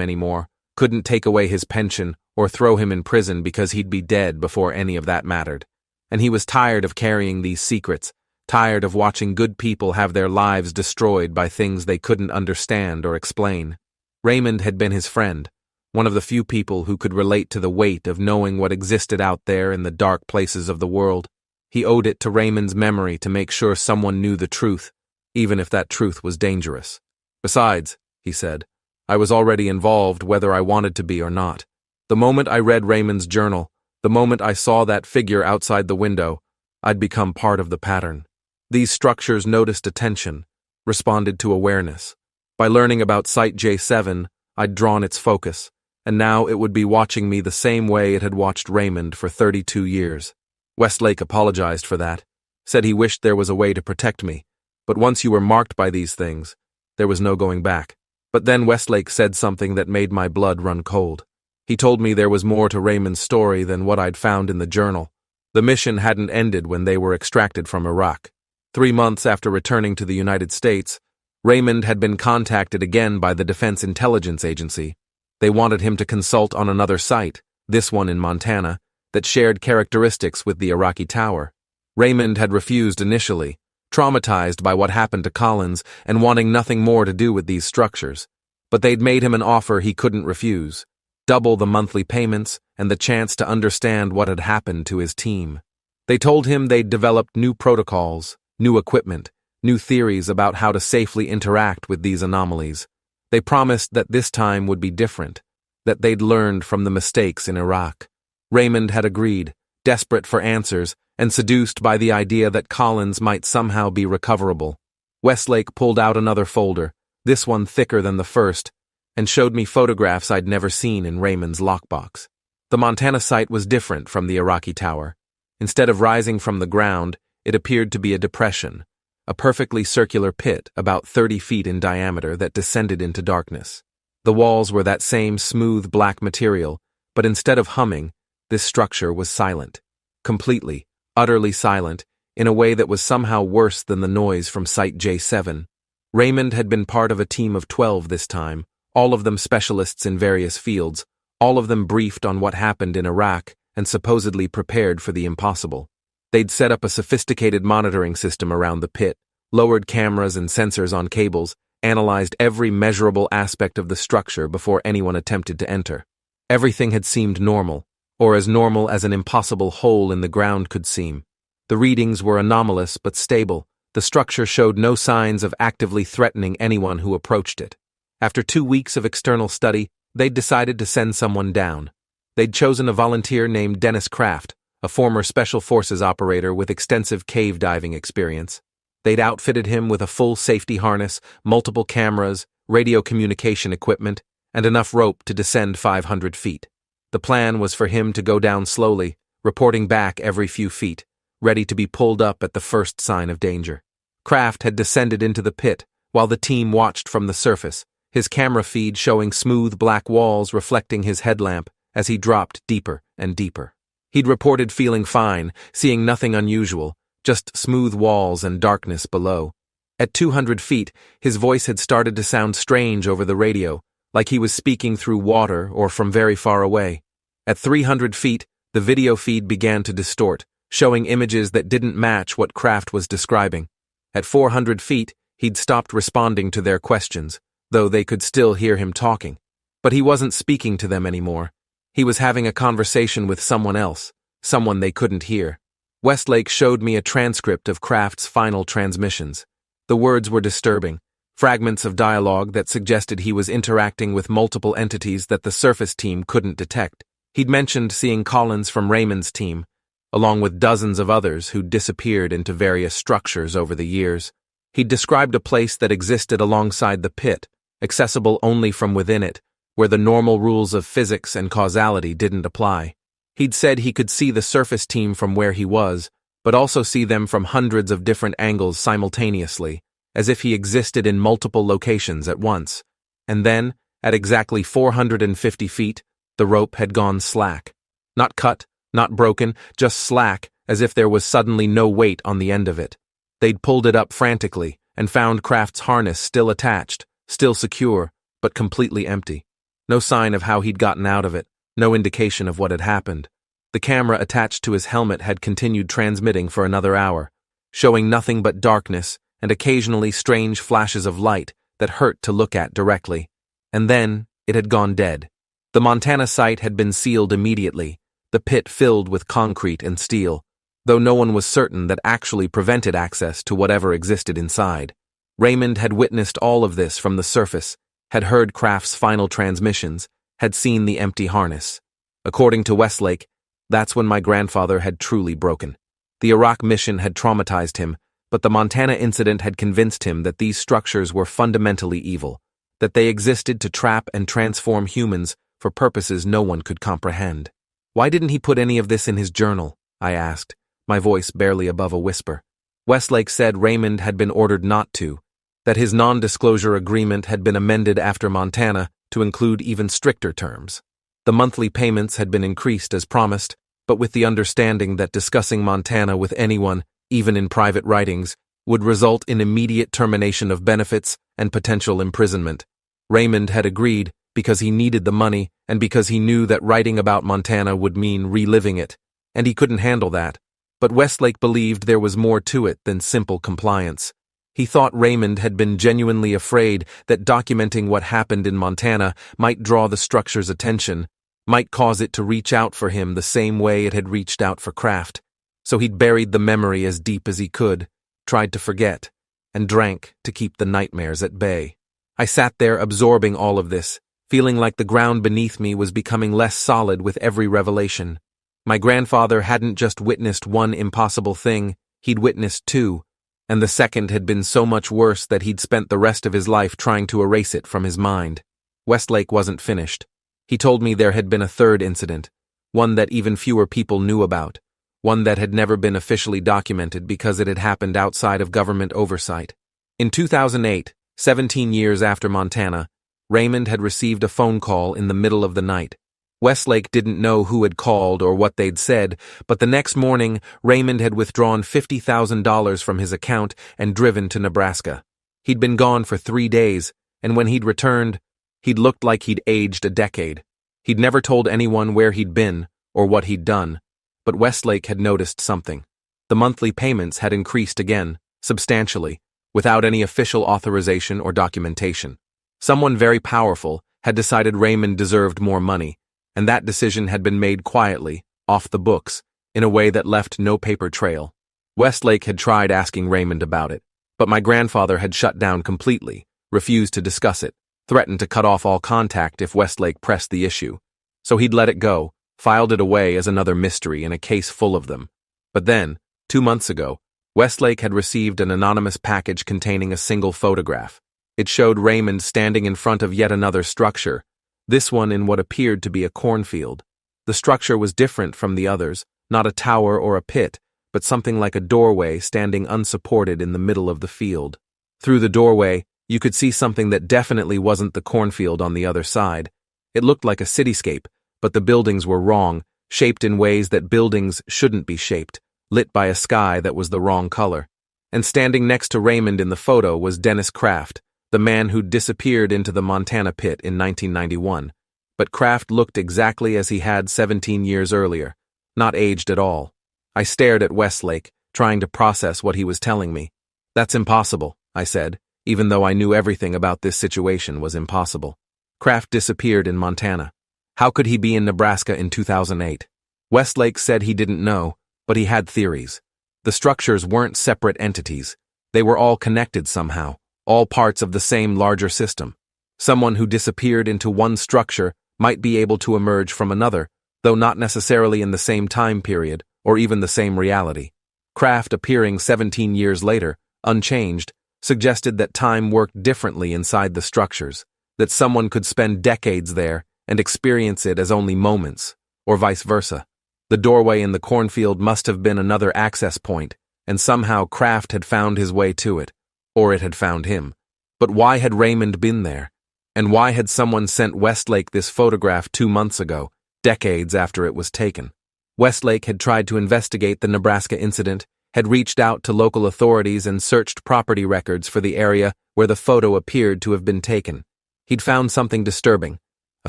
anymore, couldn't take away his pension or throw him in prison because he'd be dead before any of that mattered. And he was tired of carrying these secrets, tired of watching good people have their lives destroyed by things they couldn't understand or explain. Raymond had been his friend, one of the few people who could relate to the weight of knowing what existed out there in the dark places of the world. He owed it to Raymond's memory to make sure someone knew the truth, even if that truth was dangerous. "Besides," he said, "I was already involved whether I wanted to be or not. The moment I read Raymond's journal, the moment I saw that figure outside the window, I'd become part of the pattern. These structures noticed attention, responded to awareness. By learning about Site J7, I'd drawn its focus, and now it would be watching me the same way it had watched Raymond for 32 years. Westlake apologized for that, said he wished there was a way to protect me, but once you were marked by these things, there was no going back. But then Westlake said something that made my blood run cold. He told me there was more to Raymond's story than what I'd found in the journal. The mission hadn't ended when they were extracted from Iraq. 3 months after returning to the United States, Raymond had been contacted again by the Defense Intelligence Agency. They wanted him to consult on another site, this one in Montana, that shared characteristics with the Iraqi tower. Raymond had refused initially, traumatized by what happened to Collins and wanting nothing more to do with these structures. But they'd made him an offer he couldn't refuse, double the monthly payments and the chance to understand what had happened to his team. They told him they'd developed new protocols, new equipment, new theories about how to safely interact with these anomalies. They promised that this time would be different, that they'd learned from the mistakes in Iraq. Raymond had agreed, desperate for answers and seduced by the idea that Collins might somehow be recoverable. Westlake pulled out another folder, this one thicker than the first, and showed me photographs I'd never seen in Raymond's lockbox. The Montana site was different from the Iraqi tower. Instead of rising from the ground, it appeared to be a depression, a perfectly circular pit about 30 feet in diameter that descended into darkness. The walls were that same smooth black material, but instead of humming, this structure was silent. Completely, utterly silent, in a way that was somehow worse than the noise from Site J7. Raymond had been part of a team of 12 this time, all of them specialists in various fields, all of them briefed on what happened in Iraq and supposedly prepared for the impossible. They'd set up a sophisticated monitoring system around the pit, lowered cameras and sensors on cables, analyzed every measurable aspect of the structure before anyone attempted to enter. Everything had seemed normal, or as normal as an impossible hole in the ground could seem. The readings were anomalous but stable. The structure showed no signs of actively threatening anyone who approached it. After 2 weeks of external study, they'd decided to send someone down. They'd chosen a volunteer named Dennis Kraft, a former Special Forces operator with extensive cave diving experience. They'd outfitted him with a full safety harness, multiple cameras, radio communication equipment, and enough rope to descend 500 feet. The plan was for him to go down slowly, reporting back every few feet, ready to be pulled up at the first sign of danger. Kraft had descended into the pit, while the team watched from the surface, his camera feed showing smooth black walls reflecting his headlamp as he dropped deeper and deeper. He'd reported feeling fine, seeing nothing unusual, just smooth walls and darkness below. At 200 feet, his voice had started to sound strange over the radio, like he was speaking through water or from very far away. At 300 feet, the video feed began to distort, showing images that didn't match what Kraft was describing. At 400 feet, he'd stopped responding to their questions, though they could still hear him talking. But he wasn't speaking to them anymore. He was having a conversation with someone else, someone they couldn't hear. Westlake showed me a transcript of Kraft's final transmissions. The words were disturbing, fragments of dialogue that suggested he was interacting with multiple entities that the surface team couldn't detect. He'd mentioned seeing Collins from Raymond's team, along with dozens of others who'd disappeared into various structures over the years. He'd described a place that existed alongside the pit, accessible only from within it, where the normal rules of physics and causality didn't apply. He'd said he could see the surface team from where he was, but also see them from hundreds of different angles simultaneously, as if he existed in multiple locations at once. And then, at exactly 450 feet, the rope had gone slack. Not cut, not broken, just slack, as if there was suddenly no weight on the end of it. They'd pulled it up frantically and found Kraft's harness still attached, still secure, but completely empty. No sign of how he'd gotten out of it, no indication of what had happened. The camera attached to his helmet had continued transmitting for another hour, showing nothing but darkness and occasionally strange flashes of light that hurt to look at directly. And then, it had gone dead. The Montana site had been sealed immediately, the pit filled with concrete and steel, though no one was certain that actually prevented access to whatever existed inside. Raymond had witnessed all of this from the surface, had heard Kraft's final transmissions, had seen the empty harness. According to Westlake, that's when my grandfather had truly broken. The Iraq mission had traumatized him, but the Montana incident had convinced him that these structures were fundamentally evil, that they existed to trap and transform humans for purposes no one could comprehend. Why didn't he put any of this in his journal? I asked, my voice barely above a whisper. Westlake said Raymond had been ordered not to, that his non-disclosure agreement had been amended after Montana to include even stricter terms. The monthly payments had been increased as promised, but with the understanding that discussing Montana with anyone, even in private writings, would result in immediate termination of benefits and potential imprisonment. Raymond had agreed because he needed the money and because he knew that writing about Montana would mean reliving it, and he couldn't handle that. But Westlake believed there was more to it than simple compliance. He thought Raymond had been genuinely afraid that documenting what happened in Montana might draw the structure's attention, might cause it to reach out for him the same way it had reached out for Kraft. So he'd buried the memory as deep as he could, tried to forget, and drank to keep the nightmares at bay. I sat there absorbing all of this, feeling like the ground beneath me was becoming less solid with every revelation. My grandfather hadn't just witnessed one impossible thing, he'd witnessed two, and the second had been so much worse that he'd spent the rest of his life trying to erase it from his mind. Westlake wasn't finished. He told me there had been a third incident, one that even fewer people knew about, one that had never been officially documented because it had happened outside of government oversight. In 2008, 17 years after Montana, Raymond had received a phone call in the middle of the night. Westlake didn't know who had called or what they'd said, but the next morning, Raymond had withdrawn $50,000 from his account and driven to Nebraska. He'd been gone for 3 days, and when he'd returned, he'd looked like he'd aged a decade. He'd never told anyone where he'd been or what he'd done, but Westlake had noticed something. The monthly payments had increased again, substantially, without any official authorization or documentation. Someone very powerful had decided Raymond deserved more money, and that decision had been made quietly, off the books, in a way that left no paper trail. Westlake had tried asking Raymond about it, but my grandfather had shut down completely, refused to discuss it, threatened to cut off all contact if Westlake pressed the issue. So he'd let it go, filed it away as another mystery in a case full of them. But then, 2 months ago, Westlake had received an anonymous package containing a single photograph. It showed Raymond standing in front of yet another structure, this one in what appeared to be a cornfield. The structure was different from the others, not a tower or a pit, but something like a doorway standing unsupported in the middle of the field. Through the doorway, you could see something that definitely wasn't the cornfield on the other side. It looked like a cityscape, but the buildings were wrong, shaped in ways that buildings shouldn't be shaped, lit by a sky that was the wrong color. And standing next to Raymond in the photo was Dennis Kraft, the man who'd disappeared into the Montana pit in 1991. But Kraft looked exactly as he had 17 years earlier, not aged at all. I stared at Westlake, trying to process what he was telling me. "That's impossible," I said, even though I knew everything about this situation was impossible. Kraft disappeared in Montana. How could he be in Nebraska in 2008? Westlake said he didn't know, but he had theories. The structures weren't separate entities. They were all connected somehow, all parts of the same larger system. Someone who disappeared into one structure might be able to emerge from another, though not necessarily in the same time period or even the same reality. Kraft appearing 17 years later, unchanged, suggested that time worked differently inside the structures, that someone could spend decades there and experience it as only moments, or vice versa. The doorway in the cornfield must have been another access point, and somehow Kraft had found his way to it, or it had found him. But why had Raymond been there? And why had someone sent Westlake this photograph 2 months ago, decades after it was taken? Westlake had tried to investigate the Nebraska incident, had reached out to local authorities and searched property records for the area where the photo appeared to have been taken. He'd found something disturbing. A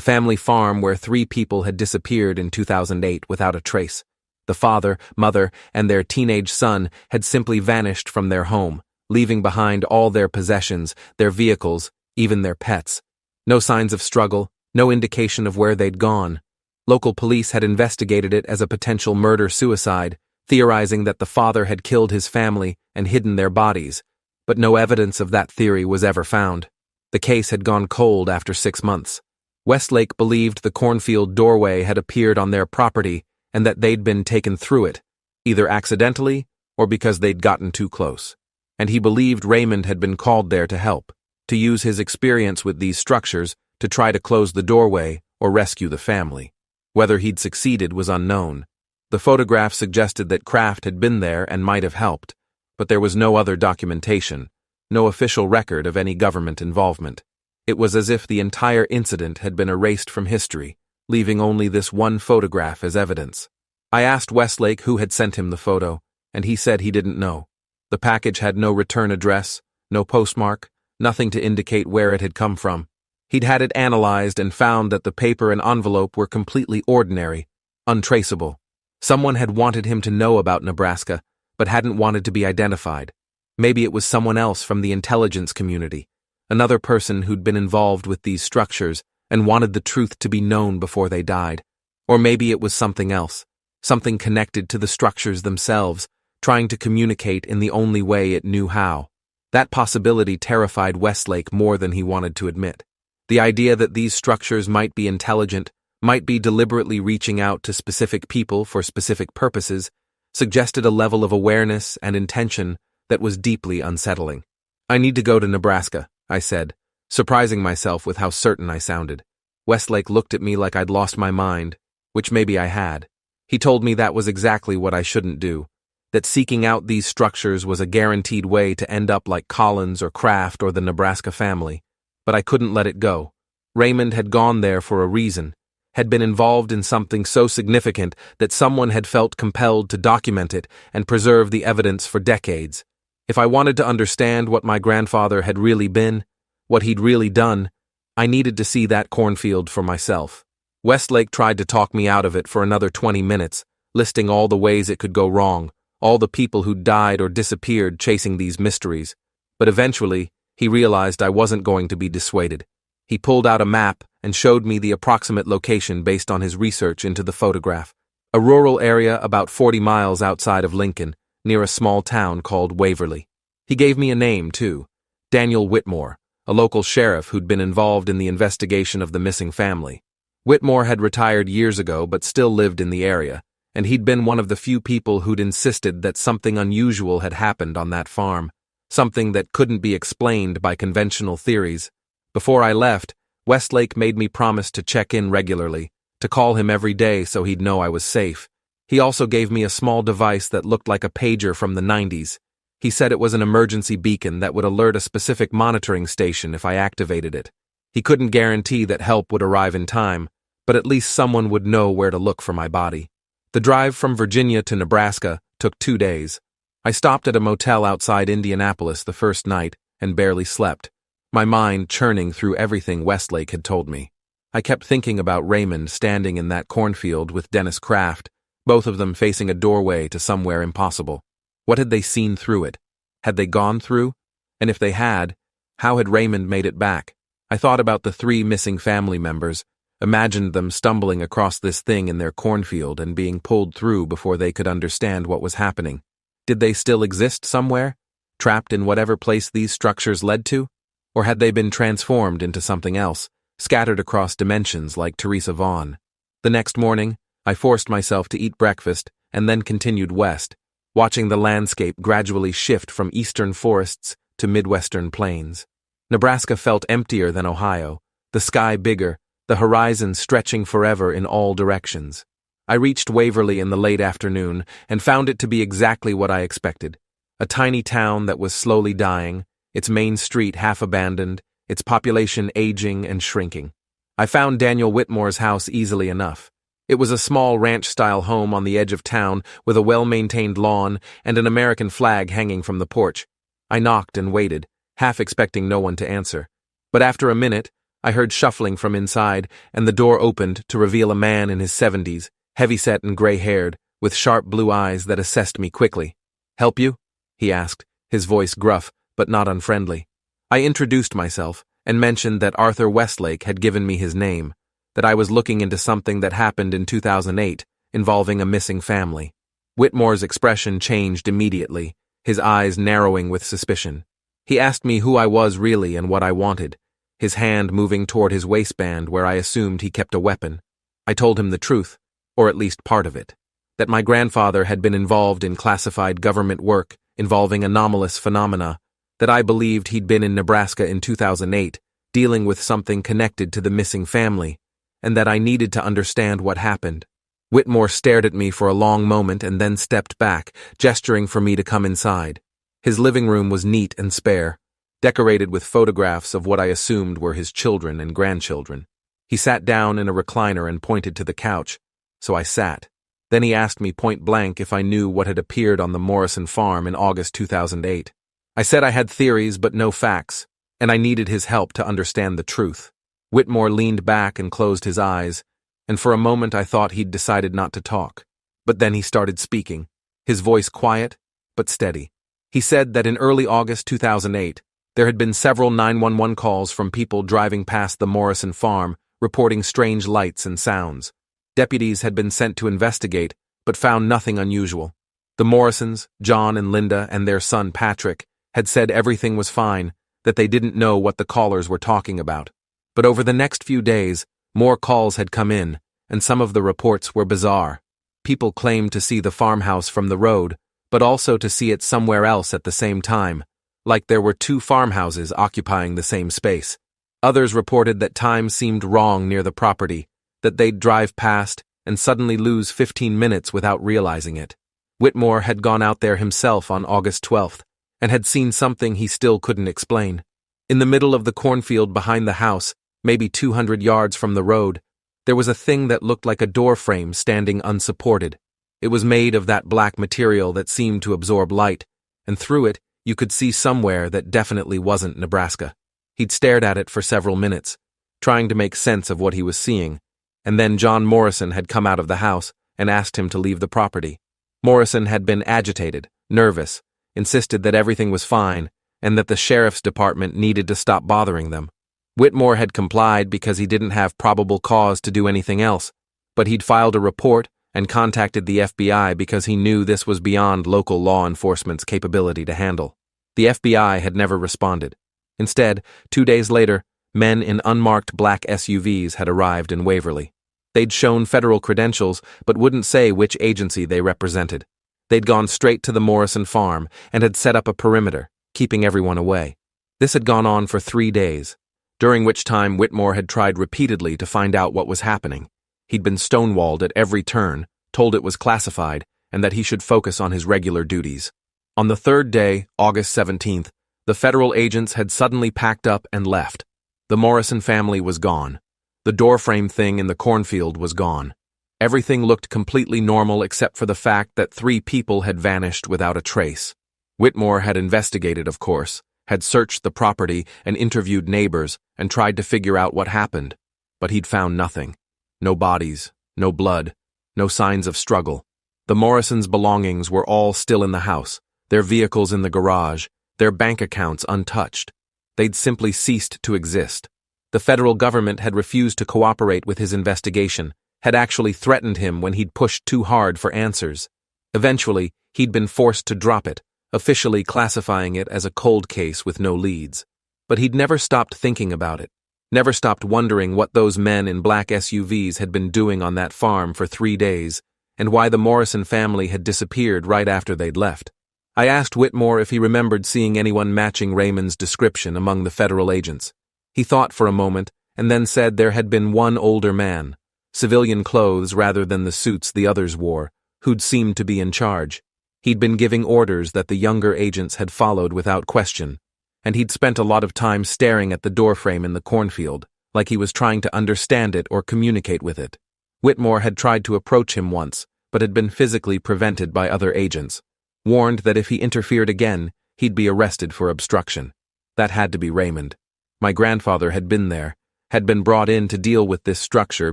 family farm where 3 people had disappeared in 2008 without a trace. The father, mother, and their teenage son had simply vanished from their home, leaving behind all their possessions, their vehicles, even their pets. No signs of struggle, no indication of where they'd gone. Local police had investigated it as a potential murder-suicide, theorizing that the father had killed his family and hidden their bodies, but no evidence of that theory was ever found. The case had gone cold after 6 months. Westlake believed the cornfield doorway had appeared on their property and that they'd been taken through it, either accidentally or because they'd gotten too close. And he believed Raymond had been called there to help, to use his experience with these structures to try to close the doorway or rescue the family. Whether he'd succeeded was unknown. The photograph suggested that Kraft had been there and might have helped, but there was no other documentation, no official record of any government involvement. It was as if the entire incident had been erased from history, leaving only this one photograph as evidence. I asked Westlake who had sent him the photo, and he said he didn't know. The package had no return address, no postmark, nothing to indicate where it had come from. He'd had it analyzed and found that the paper and envelope were completely ordinary, untraceable. Someone had wanted him to know about Nebraska, but hadn't wanted to be identified. Maybe it was someone else from the intelligence community, another person who'd been involved with these structures and wanted the truth to be known before they died. Or maybe it was something else, something connected to the structures themselves, trying to communicate in the only way it knew how. That possibility terrified Westlake more than he wanted to admit. The idea that these structures might be intelligent, might be deliberately reaching out to specific people for specific purposes, suggested a level of awareness and intention that was deeply unsettling. "I need to go to Nebraska," I said, surprising myself with how certain I sounded. Westlake looked at me like I'd lost my mind, which maybe I had. He told me that was exactly what I shouldn't do, that seeking out these structures was a guaranteed way to end up like Collins or Kraft or the Nebraska family. But I couldn't let it go. Raymond had gone there for a reason, had been involved in something so significant that someone had felt compelled to document it and preserve the evidence for decades. If I wanted to understand what my grandfather had really been, what he'd really done, I needed to see that cornfield for myself. Westlake tried to talk me out of it for another 20 minutes, listing all the ways it could go wrong, all the people who died or disappeared chasing these mysteries. But eventually, he realized I wasn't going to be dissuaded. He pulled out a map and showed me the approximate location based on his research into the photograph. A rural area about 40 miles outside of Lincoln, near a small town called Waverly. He gave me a name, too. Daniel Whitmore, a local sheriff who'd been involved in the investigation of the missing family. Whitmore had retired years ago but still lived in the area, and he'd been one of the few people who'd insisted that something unusual had happened on that farm, something that couldn't be explained by conventional theories. Before I left, Westlake made me promise to check in regularly, to call him every day so he'd know I was safe. He also gave me a small device that looked like a pager from the 90s. He said it was an emergency beacon that would alert a specific monitoring station if I activated it. He couldn't guarantee that help would arrive in time, but at least someone would know where to look for my body. The drive from Virginia to Nebraska took 2 days. I stopped at a motel outside Indianapolis the first night and barely slept, my mind churning through everything Westlake had told me. I kept thinking about Raymond standing in that cornfield with Dennis Kraft, both of them facing a doorway to somewhere impossible. What had they seen through it? Had they gone through? And if they had, how had Raymond made it back? I thought about the 3 missing family members, imagined them stumbling across this thing in their cornfield and being pulled through before they could understand what was happening. Did they still exist somewhere, trapped in whatever place these structures led to? Or had they been transformed into something else, scattered across dimensions like Teresa Vaughn? The next morning, I forced myself to eat breakfast and then continued west, watching the landscape gradually shift from eastern forests to midwestern plains. Nebraska felt emptier than Ohio, the sky bigger, the horizon stretching forever in all directions. I reached Waverly in the late afternoon and found it to be exactly what I expected. A tiny town that was slowly dying, its main street half abandoned, its population aging and shrinking. I found Daniel Whitmore's house easily enough. It was a small ranch-style home on the edge of town with a well-maintained lawn and an American flag hanging from the porch. I knocked and waited, half expecting no one to answer. But after a minute, I heard shuffling from inside, and the door opened to reveal a man in his 70s, heavyset and gray-haired, with sharp blue eyes that assessed me quickly. "Help you?" he asked, his voice gruff but not unfriendly. I introduced myself and mentioned that Arthur Westlake had given me his name, that I was looking into something that happened in 2008 involving a missing family. Whitmore's expression changed immediately, his eyes narrowing with suspicion. He asked me who I was really and what I wanted, his hand moving toward his waistband where I assumed he kept a weapon. I told him the truth, or at least part of it, that my grandfather had been involved in classified government work involving anomalous phenomena, that I believed he'd been in Nebraska in 2008, dealing with something connected to the missing family, and that I needed to understand what happened. Whitmore stared at me for a long moment and then stepped back, gesturing for me to come inside. His living room was neat and spare, decorated with photographs of what I assumed were his children and grandchildren. He sat down in a recliner and pointed to the couch, so I sat. Then he asked me point blank if I knew what had appeared on the Morrison farm in August 2008. I said I had theories but no facts, and I needed his help to understand the truth. Whitmore leaned back and closed his eyes, and for a moment I thought he'd decided not to talk. But then he started speaking, his voice quiet but steady. He said that in early August 2008, there had been several 911 calls from people driving past the Morrison farm reporting strange lights and sounds. Deputies had been sent to investigate, but found nothing unusual. The Morrisons, John and Linda, and their son Patrick, had said everything was fine, that they didn't know what the callers were talking about. But over the next few days, more calls had come in, and some of the reports were bizarre. People claimed to see the farmhouse from the road, but also to see it somewhere else at the same time, like there were two farmhouses occupying the same space. Others reported that time seemed wrong near the property, that they'd drive past and suddenly lose 15 minutes without realizing it. Whitmore had gone out there himself on August 12th and had seen something he still couldn't explain. In the middle of the cornfield behind the house, maybe 200 yards from the road, there was a thing that looked like a door frame standing unsupported. It was made of that black material that seemed to absorb light, and through it you could see somewhere that definitely wasn't Nebraska. He'd stared at it for several minutes, trying to make sense of what he was seeing, and then John Morrison had come out of the house and asked him to leave the property. Morrison had been agitated, nervous, insisted that everything was fine, and that the sheriff's department needed to stop bothering them. Whitmore had complied because he didn't have probable cause to do anything else, but he'd filed a report and contacted the FBI because he knew this was beyond local law enforcement's capability to handle. The FBI had never responded. Instead, 2 days later, men in unmarked black SUVs had arrived in Waverly. They'd shown federal credentials, but wouldn't say which agency they represented. They'd gone straight to the Morrison farm and had set up a perimeter, keeping everyone away. This had gone on for 3 days, during which time Whitmore had tried repeatedly to find out what was happening. He'd been stonewalled at every turn, told it was classified, and that he should focus on his regular duties. On the third day, August 17th, the federal agents had suddenly packed up and left. The Morrison family was gone. The doorframe thing in the cornfield was gone. Everything looked completely normal except for the fact that 3 people had vanished without a trace. Whitmore had investigated, of course, had searched the property and interviewed neighbors and tried to figure out what happened, but he'd found nothing. No bodies, no blood, no signs of struggle. The Morrisons' belongings were all still in the house, their vehicles in the garage, their bank accounts untouched. They'd simply ceased to exist. The federal government had refused to cooperate with his investigation, had actually threatened him when he'd pushed too hard for answers. Eventually, he'd been forced to drop it, officially classifying it as a cold case with no leads. But he'd never stopped thinking about it, never stopped wondering what those men in black SUVs had been doing on that farm for 3 days, and why the Morrison family had disappeared right after they'd left. I asked Whitmore if he remembered seeing anyone matching Raymond's description among the federal agents. He thought for a moment, and then said there had been one older man, civilian clothes rather than the suits the others wore, who'd seemed to be in charge. He'd been giving orders that the younger agents had followed without question, and he'd spent a lot of time staring at the doorframe in the cornfield, like he was trying to understand it or communicate with it. Whitmore had tried to approach him once, but had been physically prevented by other agents, warned that if he interfered again, he'd be arrested for obstruction. That had to be Raymond. My grandfather had been there, had been brought in to deal with this structure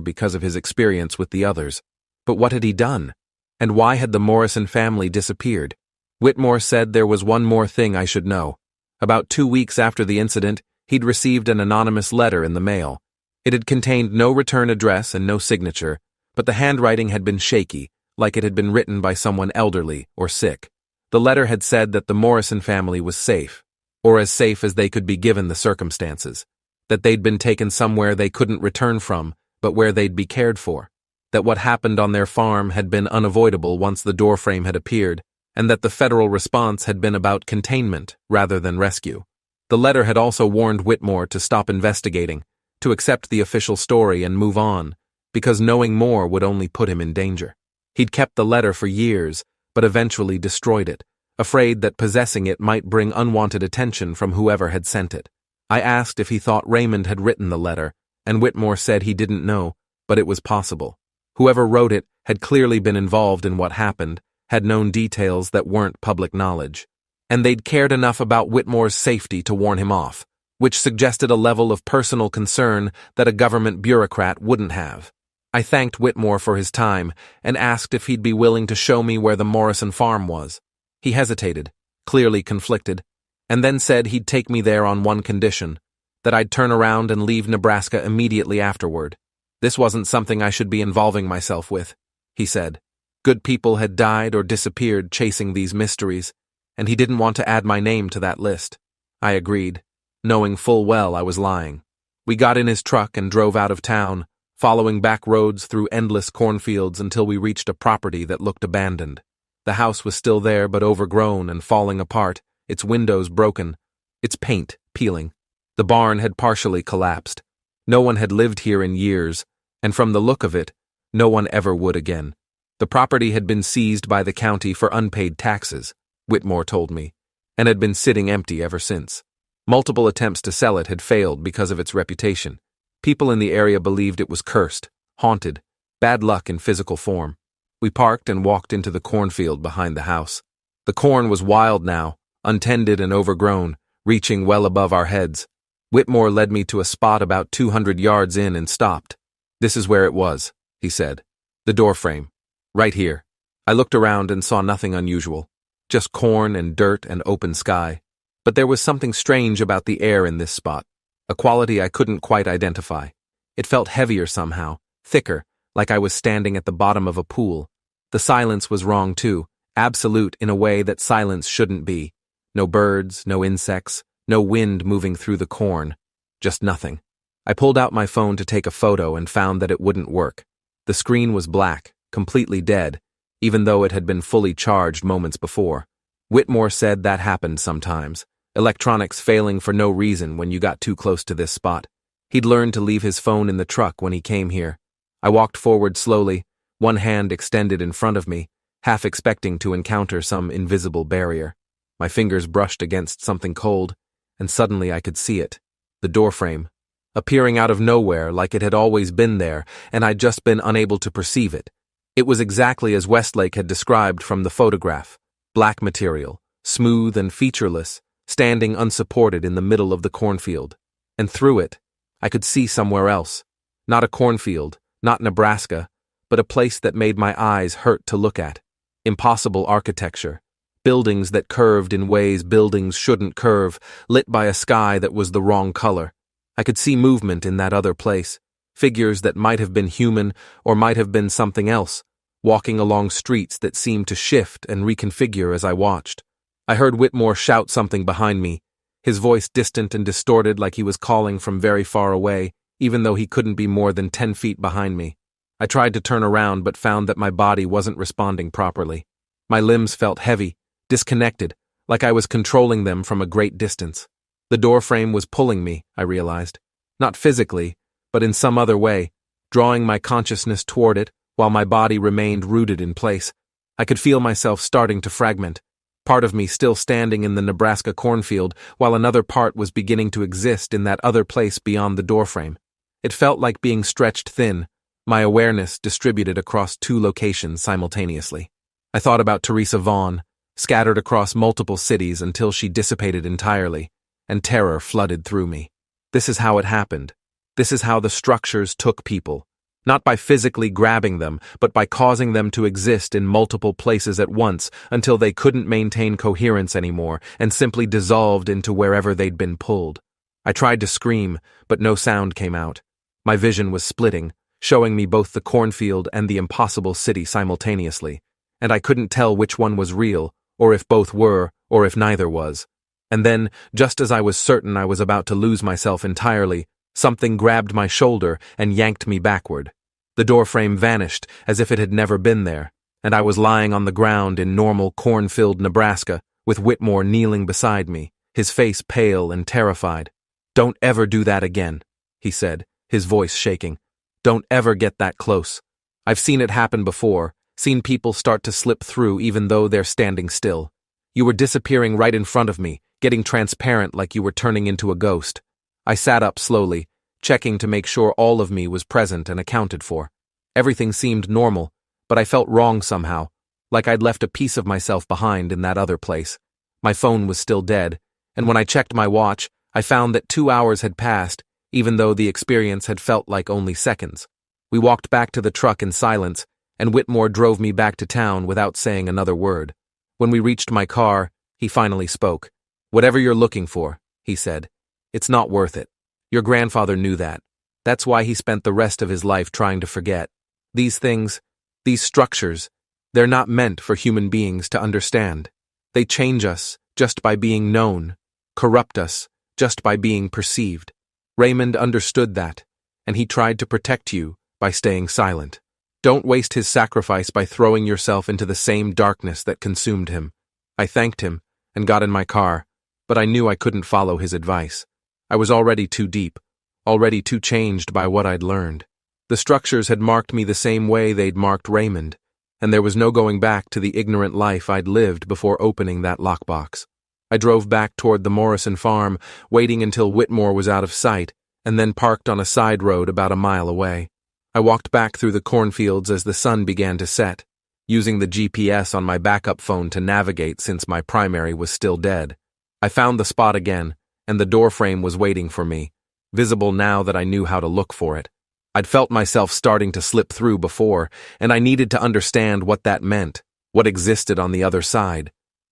because of his experience with the others. But what had he done? And why had the Morrison family disappeared? Whitmore said there was one more thing I should know. About 2 weeks after the incident, he'd received an anonymous letter in the mail. It had contained no return address and no signature, but the handwriting had been shaky, like it had been written by someone elderly or sick. The letter had said that the Morrison family was safe, or as safe as they could be given the circumstances, that they'd been taken somewhere they couldn't return from, but where they'd be cared for, that what happened on their farm had been unavoidable once the doorframe had appeared, and that the federal response had been about containment rather than rescue. The letter had also warned Whitmore to stop investigating, to accept the official story and move on, because knowing more would only put him in danger. He'd kept the letter for years, but eventually destroyed it, afraid that possessing it might bring unwanted attention from whoever had sent it. I asked if he thought Raymond had written the letter, and Whitmore said he didn't know, but it was possible. Whoever wrote it had clearly been involved in what happened, had known details that weren't public knowledge. And they'd cared enough about Whitmore's safety to warn him off, which suggested a level of personal concern that a government bureaucrat wouldn't have. I thanked Whitmore for his time and asked if he'd be willing to show me where the Morrison farm was. He hesitated, clearly conflicted, and then said he'd take me there on one condition, that I'd turn around and leave Nebraska immediately afterward. This wasn't something I should be involving myself with, he said. Good people had died or disappeared chasing these mysteries, and he didn't want to add my name to that list. I agreed, knowing full well I was lying. We got in his truck and drove out of town, following back roads through endless cornfields until we reached a property that looked abandoned. The house was still there but overgrown and falling apart, its windows broken, its paint peeling. The barn had partially collapsed. No one had lived here in years, and from the look of it, no one ever would again. The property had been seized by the county for unpaid taxes, Whitmore told me, and had been sitting empty ever since. Multiple attempts to sell it had failed because of its reputation. People in the area believed it was cursed, haunted, bad luck in physical form. We parked and walked into the cornfield behind the house. The corn was wild now, untended and overgrown, reaching well above our heads. Whitmore led me to a spot about 200 yards in and stopped. "This is where it was," he said. "The doorframe. Right here." I looked around and saw nothing unusual. Just corn and dirt and open sky. But there was something strange about the air in this spot, a quality I couldn't quite identify. It felt heavier somehow, thicker, like I was standing at the bottom of a pool. The silence was wrong too, absolute in a way that silence shouldn't be. No birds, no insects, no wind moving through the corn. Just nothing. I pulled out my phone to take a photo and found that it wouldn't work. The screen was black, completely dead, even though it had been fully charged moments before. Whitmore said that happened sometimes, electronics failing for no reason when you got too close to this spot. He'd learned to leave his phone in the truck when he came here. I walked forward slowly, one hand extended in front of me, half expecting to encounter some invisible barrier. My fingers brushed against something cold, and suddenly I could see it. The doorframe, appearing out of nowhere like it had always been there, and I'd just been unable to perceive it. It was exactly as Westlake had described from the photograph. Black material, smooth and featureless, standing unsupported in the middle of the cornfield. And through it, I could see somewhere else. Not a cornfield, not Nebraska, but a place that made my eyes hurt to look at. Impossible architecture. Buildings that curved in ways buildings shouldn't curve, lit by a sky that was the wrong color. I could see movement in that other place. Figures that might have been human or might have been something else, walking along streets that seemed to shift and reconfigure as I watched. I heard Whitmore shout something behind me, his voice distant and distorted like he was calling from very far away, even though he couldn't be more than 10 feet behind me. I tried to turn around but found that my body wasn't responding properly. My limbs felt heavy, disconnected, like I was controlling them from a great distance. The doorframe was pulling me, I realized. Not physically, but in some other way, drawing my consciousness toward it while my body remained rooted in place. I could feel myself starting to fragment, part of me still standing in the Nebraska cornfield while another part was beginning to exist in that other place beyond the doorframe. It felt like being stretched thin, my awareness distributed across two locations simultaneously. I thought about Teresa Vaughn, scattered across multiple cities until she dissipated entirely, and terror flooded through me. This is how it happened. This is how the structures took people, not by physically grabbing them, but by causing them to exist in multiple places at once until they couldn't maintain coherence anymore and simply dissolved into wherever they'd been pulled. I tried to scream, but no sound came out. My vision was splitting, showing me both the cornfield and the impossible city simultaneously, and I couldn't tell which one was real, or if both were, or if neither was. And then, just as I was certain I was about to lose myself entirely, something grabbed my shoulder and yanked me backward. The doorframe vanished as if it had never been there, and I was lying on the ground in normal corn-filled Nebraska, with Whitmore kneeling beside me, his face pale and terrified. "Don't ever do that again," he said, his voice shaking. "Don't ever get that close. I've seen it happen before, seen people start to slip through even though they're standing still. You were disappearing right in front of me, getting transparent like you were turning into a ghost." I sat up slowly, checking to make sure all of me was present and accounted for. Everything seemed normal, but I felt wrong somehow, like I'd left a piece of myself behind in that other place. My phone was still dead, and when I checked my watch, I found that 2 hours had passed, even though the experience had felt like only seconds. We walked back to the truck in silence, and Whitmore drove me back to town without saying another word. When we reached my car, he finally spoke. "Whatever you're looking for," he said, "it's not worth it. Your grandfather knew that. That's why he spent the rest of his life trying to forget. These things, these structures, they're not meant for human beings to understand. They change us just by being known, corrupt us just by being perceived. Raymond understood that, and he tried to protect you by staying silent. Don't waste his sacrifice by throwing yourself into the same darkness that consumed him. I thanked him and got in my car, but I knew I couldn't follow his advice. I was already too deep, already too changed by what I'd learned. The structures had marked me the same way they'd marked Raymond, and there was no going back to the ignorant life I'd lived before opening that lockbox. I drove back toward the Morrison farm, waiting until Whitmore was out of sight, and then parked on a side road about a mile away. I walked back through the cornfields as the sun began to set, using the GPS on my backup phone to navigate since my primary was still dead. I found the spot again, and the doorframe was waiting for me, visible now that I knew how to look for it. I'd felt myself starting to slip through before, and I needed to understand what that meant, what existed on the other side.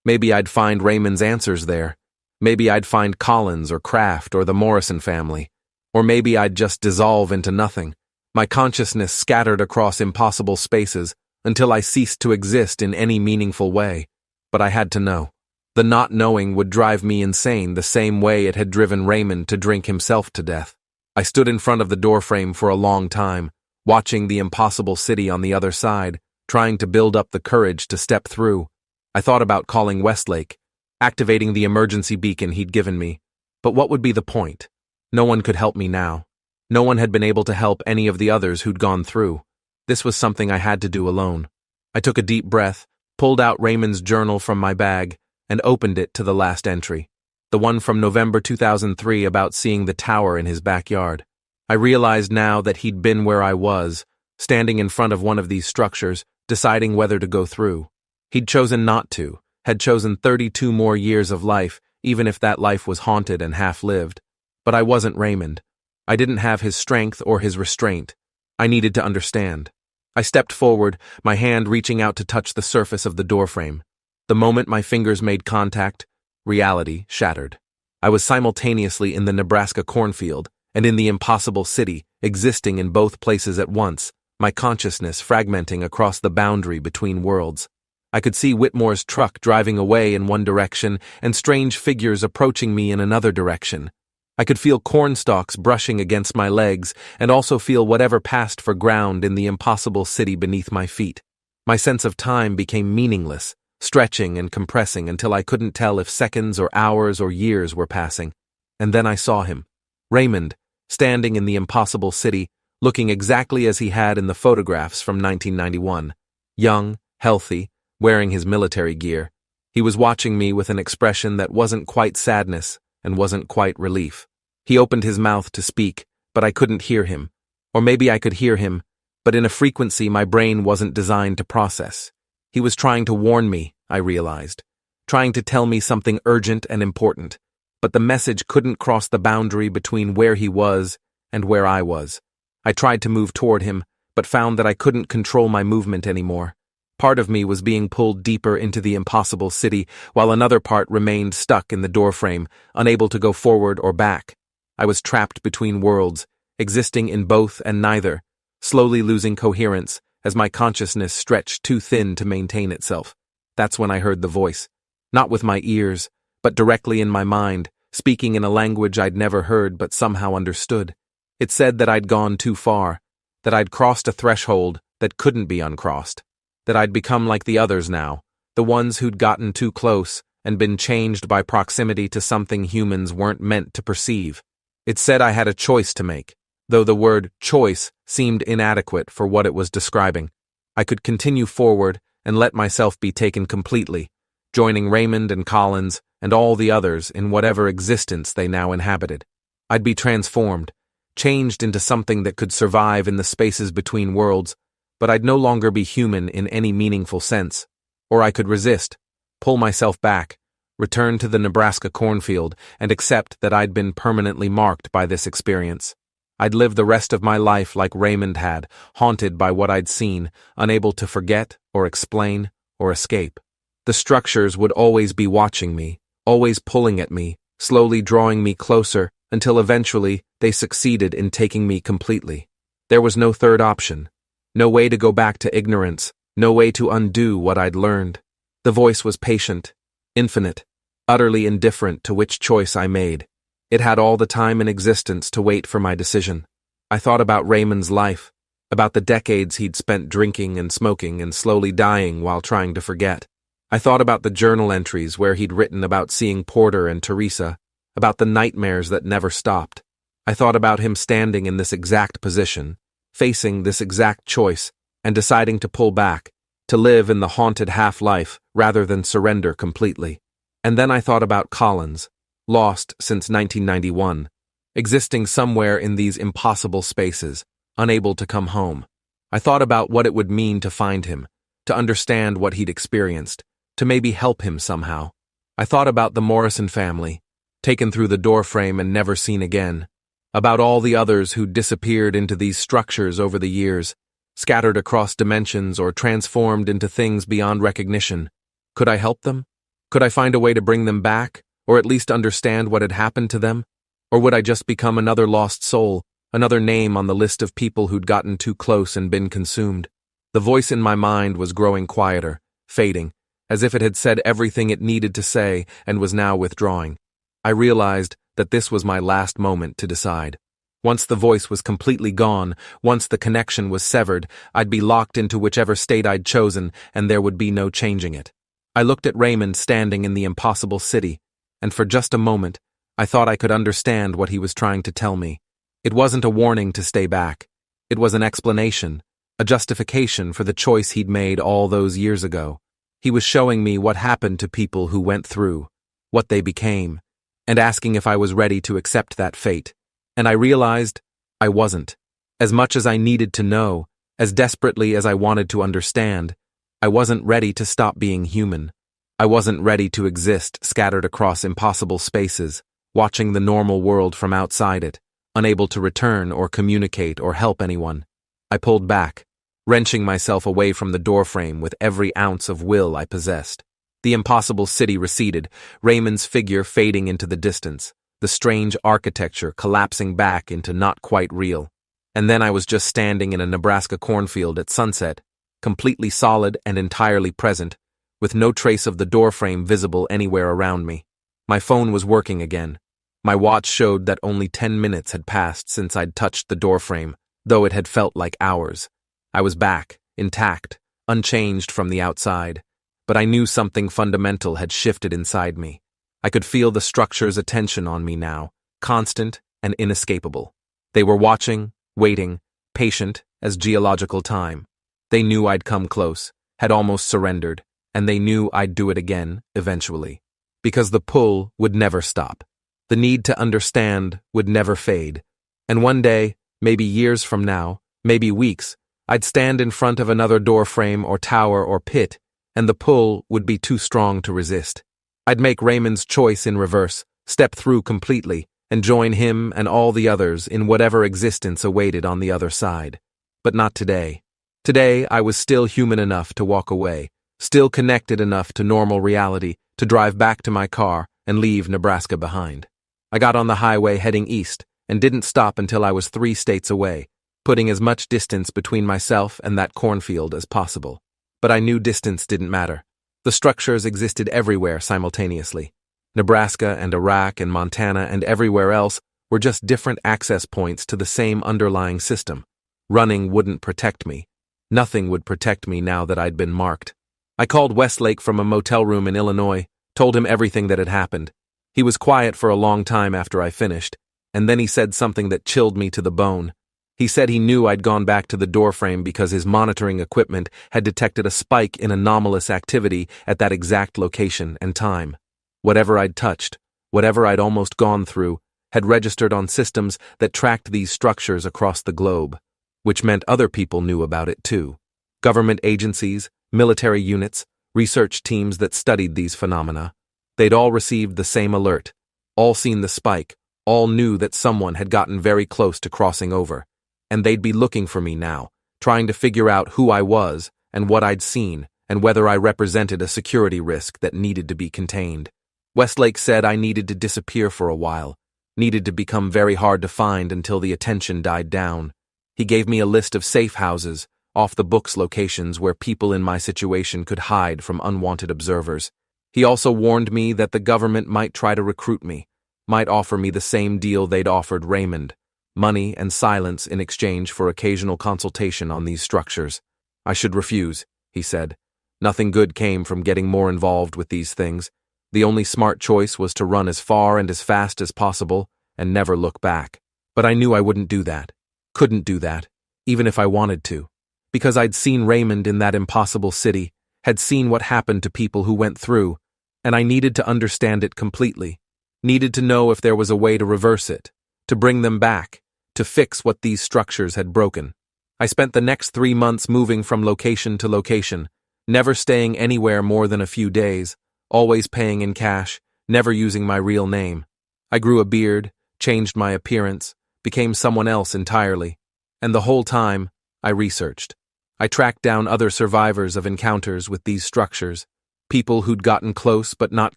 Maybe I'd find Raymond's answers there. Maybe I'd find Collins or Kraft or the Morrison family. Or maybe I'd just dissolve into nothing, my consciousness scattered across impossible spaces until I ceased to exist in any meaningful way. But I had to know. The not knowing would drive me insane the same way it had driven Raymond to drink himself to death. I stood in front of the doorframe for a long time, watching the impossible city on the other side, trying to build up the courage to step through. I thought about calling Westlake, activating the emergency beacon he'd given me. But what would be the point? No one could help me now. No one had been able to help any of the others who'd gone through. This was something I had to do alone. I took a deep breath, pulled out Raymond's journal from my bag, and opened it to the last entry. The one from November 2003 about seeing the tower in his backyard. I realized now that he'd been where I was, standing in front of one of these structures, deciding whether to go through. He'd chosen not to, had chosen 32 more years of life, even if that life was haunted and half-lived. But I wasn't Raymond. I didn't have his strength or his restraint. I needed to understand. I stepped forward, my hand reaching out to touch the surface of the doorframe. The moment my fingers made contact, reality shattered. I was simultaneously in the Nebraska cornfield and in the impossible city, existing in both places at once, my consciousness fragmenting across the boundary between worlds. I could see Whitmore's truck driving away in one direction and strange figures approaching me in another direction. I could feel cornstalks brushing against my legs and also feel whatever passed for ground in the impossible city beneath my feet. My sense of time became meaningless, stretching and compressing until I couldn't tell if seconds or hours or years were passing. And then I saw him, Raymond, standing in the impossible city, looking exactly as he had in the photographs from 1991. Young, healthy, wearing his military gear. He was watching me with an expression that wasn't quite sadness and wasn't quite relief. He opened his mouth to speak, but I couldn't hear him. Or maybe I could hear him, but in a frequency my brain wasn't designed to process. He was trying to warn me, I realized, trying to tell me something urgent and important, but the message couldn't cross the boundary between where he was and where I was. I tried to move toward him, but found that I couldn't control my movement anymore. Part of me was being pulled deeper into the impossible city, while another part remained stuck in the doorframe, unable to go forward or back. I was trapped between worlds, existing in both and neither, slowly losing coherence as my consciousness stretched too thin to maintain itself. That's when I heard the voice, not with my ears, but directly in my mind, speaking in a language I'd never heard but somehow understood. It said that I'd gone too far, that I'd crossed a threshold that couldn't be uncrossed, that I'd become like the others now, the ones who'd gotten too close and been changed by proximity to something humans weren't meant to perceive. It said I had a choice to make, though the word choice seemed inadequate for what it was describing. I could continue forward and let myself be taken completely, joining Raymond and Collins and all the others in whatever existence they now inhabited. I'd be transformed, changed into something that could survive in the spaces between worlds, but I'd no longer be human in any meaningful sense. Or I could resist, pull myself back, return to the Nebraska cornfield, and accept that I'd been permanently marked by this experience. I'd live the rest of my life like Raymond had, haunted by what I'd seen, unable to forget or explain or escape. The structures would always be watching me, always pulling at me, slowly drawing me closer, until eventually they succeeded in taking me completely. There was no third option. No way to go back to ignorance, no way to undo what I'd learned. The voice was patient, infinite, utterly indifferent to which choice I made. It had all the time in existence to wait for my decision. I thought about Raymond's life, about the decades he'd spent drinking and smoking and slowly dying while trying to forget. I thought about the journal entries where he'd written about seeing Porter and Teresa, about the nightmares that never stopped. I thought about him standing in this exact position, facing this exact choice, and deciding to pull back, to live in the haunted half-life rather than surrender completely. And then I thought about Collins, lost since 1991, existing somewhere in these impossible spaces, unable to come home. I thought about what it would mean to find him, to understand what he'd experienced, to maybe help him somehow. I thought about the Morrison family, taken through the doorframe and never seen again, about all the others who'd disappeared into these structures over the years, scattered across dimensions or transformed into things beyond recognition. Could I help them? Could I find a way to bring them back, or at least understand what had happened to them? Or would I just become another lost soul, another name on the list of people who'd gotten too close and been consumed? The voice in my mind was growing quieter, fading, as if it had said everything it needed to say and was now withdrawing. I realized that this was my last moment to decide. Once the voice was completely gone, once the connection was severed, I'd be locked into whichever state I'd chosen, and there would be no changing it. I looked at Raymond standing in the impossible city, and for just a moment, I thought I could understand what he was trying to tell me. It wasn't a warning to stay back. It was an explanation, a justification for the choice he'd made all those years ago. He was showing me what happened to people who went through, what they became, and asking if I was ready to accept that fate. And I realized I wasn't. As much as I needed to know, as desperately as I wanted to understand, I wasn't ready to stop being human. I wasn't ready to exist scattered across impossible spaces, watching the normal world from outside it, unable to return or communicate or help anyone. I pulled back, wrenching myself away from the doorframe with every ounce of will I possessed. The impossible city receded, Raymond's figure fading into the distance, the strange architecture collapsing back into not quite real. And then I was just standing in a Nebraska cornfield at sunset, completely solid and entirely present, with no trace of the doorframe visible anywhere around me. My phone was working again. My watch showed that only 10 minutes had passed since I'd touched the doorframe, though it had felt like hours. I was back, intact, unchanged from the outside, but I knew something fundamental had shifted inside me. I could feel the structure's attention on me now, constant and inescapable. They were watching, waiting, patient as geological time. They knew I'd come close, had almost surrendered, and they knew I'd do it again, eventually. Because the pull would never stop. The need to understand would never fade. And one day, maybe years from now, maybe weeks, I'd stand in front of another doorframe or tower or pit, and the pull would be too strong to resist. I'd make Raymond's choice in reverse, step through completely, and join him and all the others in whatever existence awaited on the other side. But not today. Today, I was still human enough to walk away, still connected enough to normal reality to drive back to my car and leave Nebraska behind. I got on the highway heading east and didn't stop until I was 3 states away, putting as much distance between myself and that cornfield as possible. But I knew distance didn't matter. The structures existed everywhere simultaneously. Nebraska and Iraq and Montana and everywhere else were just different access points to the same underlying system. Running wouldn't protect me. Nothing would protect me now that I'd been marked. I called Westlake from a motel room in Illinois, told him everything that had happened. He was quiet for a long time after I finished, and then he said something that chilled me to the bone. He said he knew I'd gone back to the doorframe because his monitoring equipment had detected a spike in anomalous activity at that exact location and time. Whatever I'd touched, whatever I'd almost gone through, had registered on systems that tracked these structures across the globe, which meant other people knew about it too. Government agencies, military units, research teams that studied these phenomena. They'd all received the same alert, all seen the spike, all knew that someone had gotten very close to crossing over. And they'd be looking for me now, trying to figure out who I was and what I'd seen and whether I represented a security risk that needed to be contained. Westlake said I needed to disappear for a while, needed to become very hard to find until the attention died down. He gave me a list of safe houses, off-the-books locations where people in my situation could hide from unwanted observers. He also warned me that the government might try to recruit me, might offer me the same deal they'd offered Raymond: money and silence in exchange for occasional consultation on these structures. I should refuse, he said. Nothing good came from getting more involved with these things. The only smart choice was to run as far and as fast as possible and never look back. But I knew I wouldn't do that. Couldn't do that, even if I wanted to. Because I'd seen Raymond in that impossible city, had seen what happened to people who went through, and I needed to understand it completely. Needed to know if there was a way to reverse it, to bring them back, to fix what these structures had broken. I spent the next 3 months moving from location to location, never staying anywhere more than a few days, always paying in cash, never using my real name. I grew a beard, changed my appearance, became someone else entirely. And the whole time, I researched. I tracked down other survivors of encounters with these structures, people who'd gotten close but not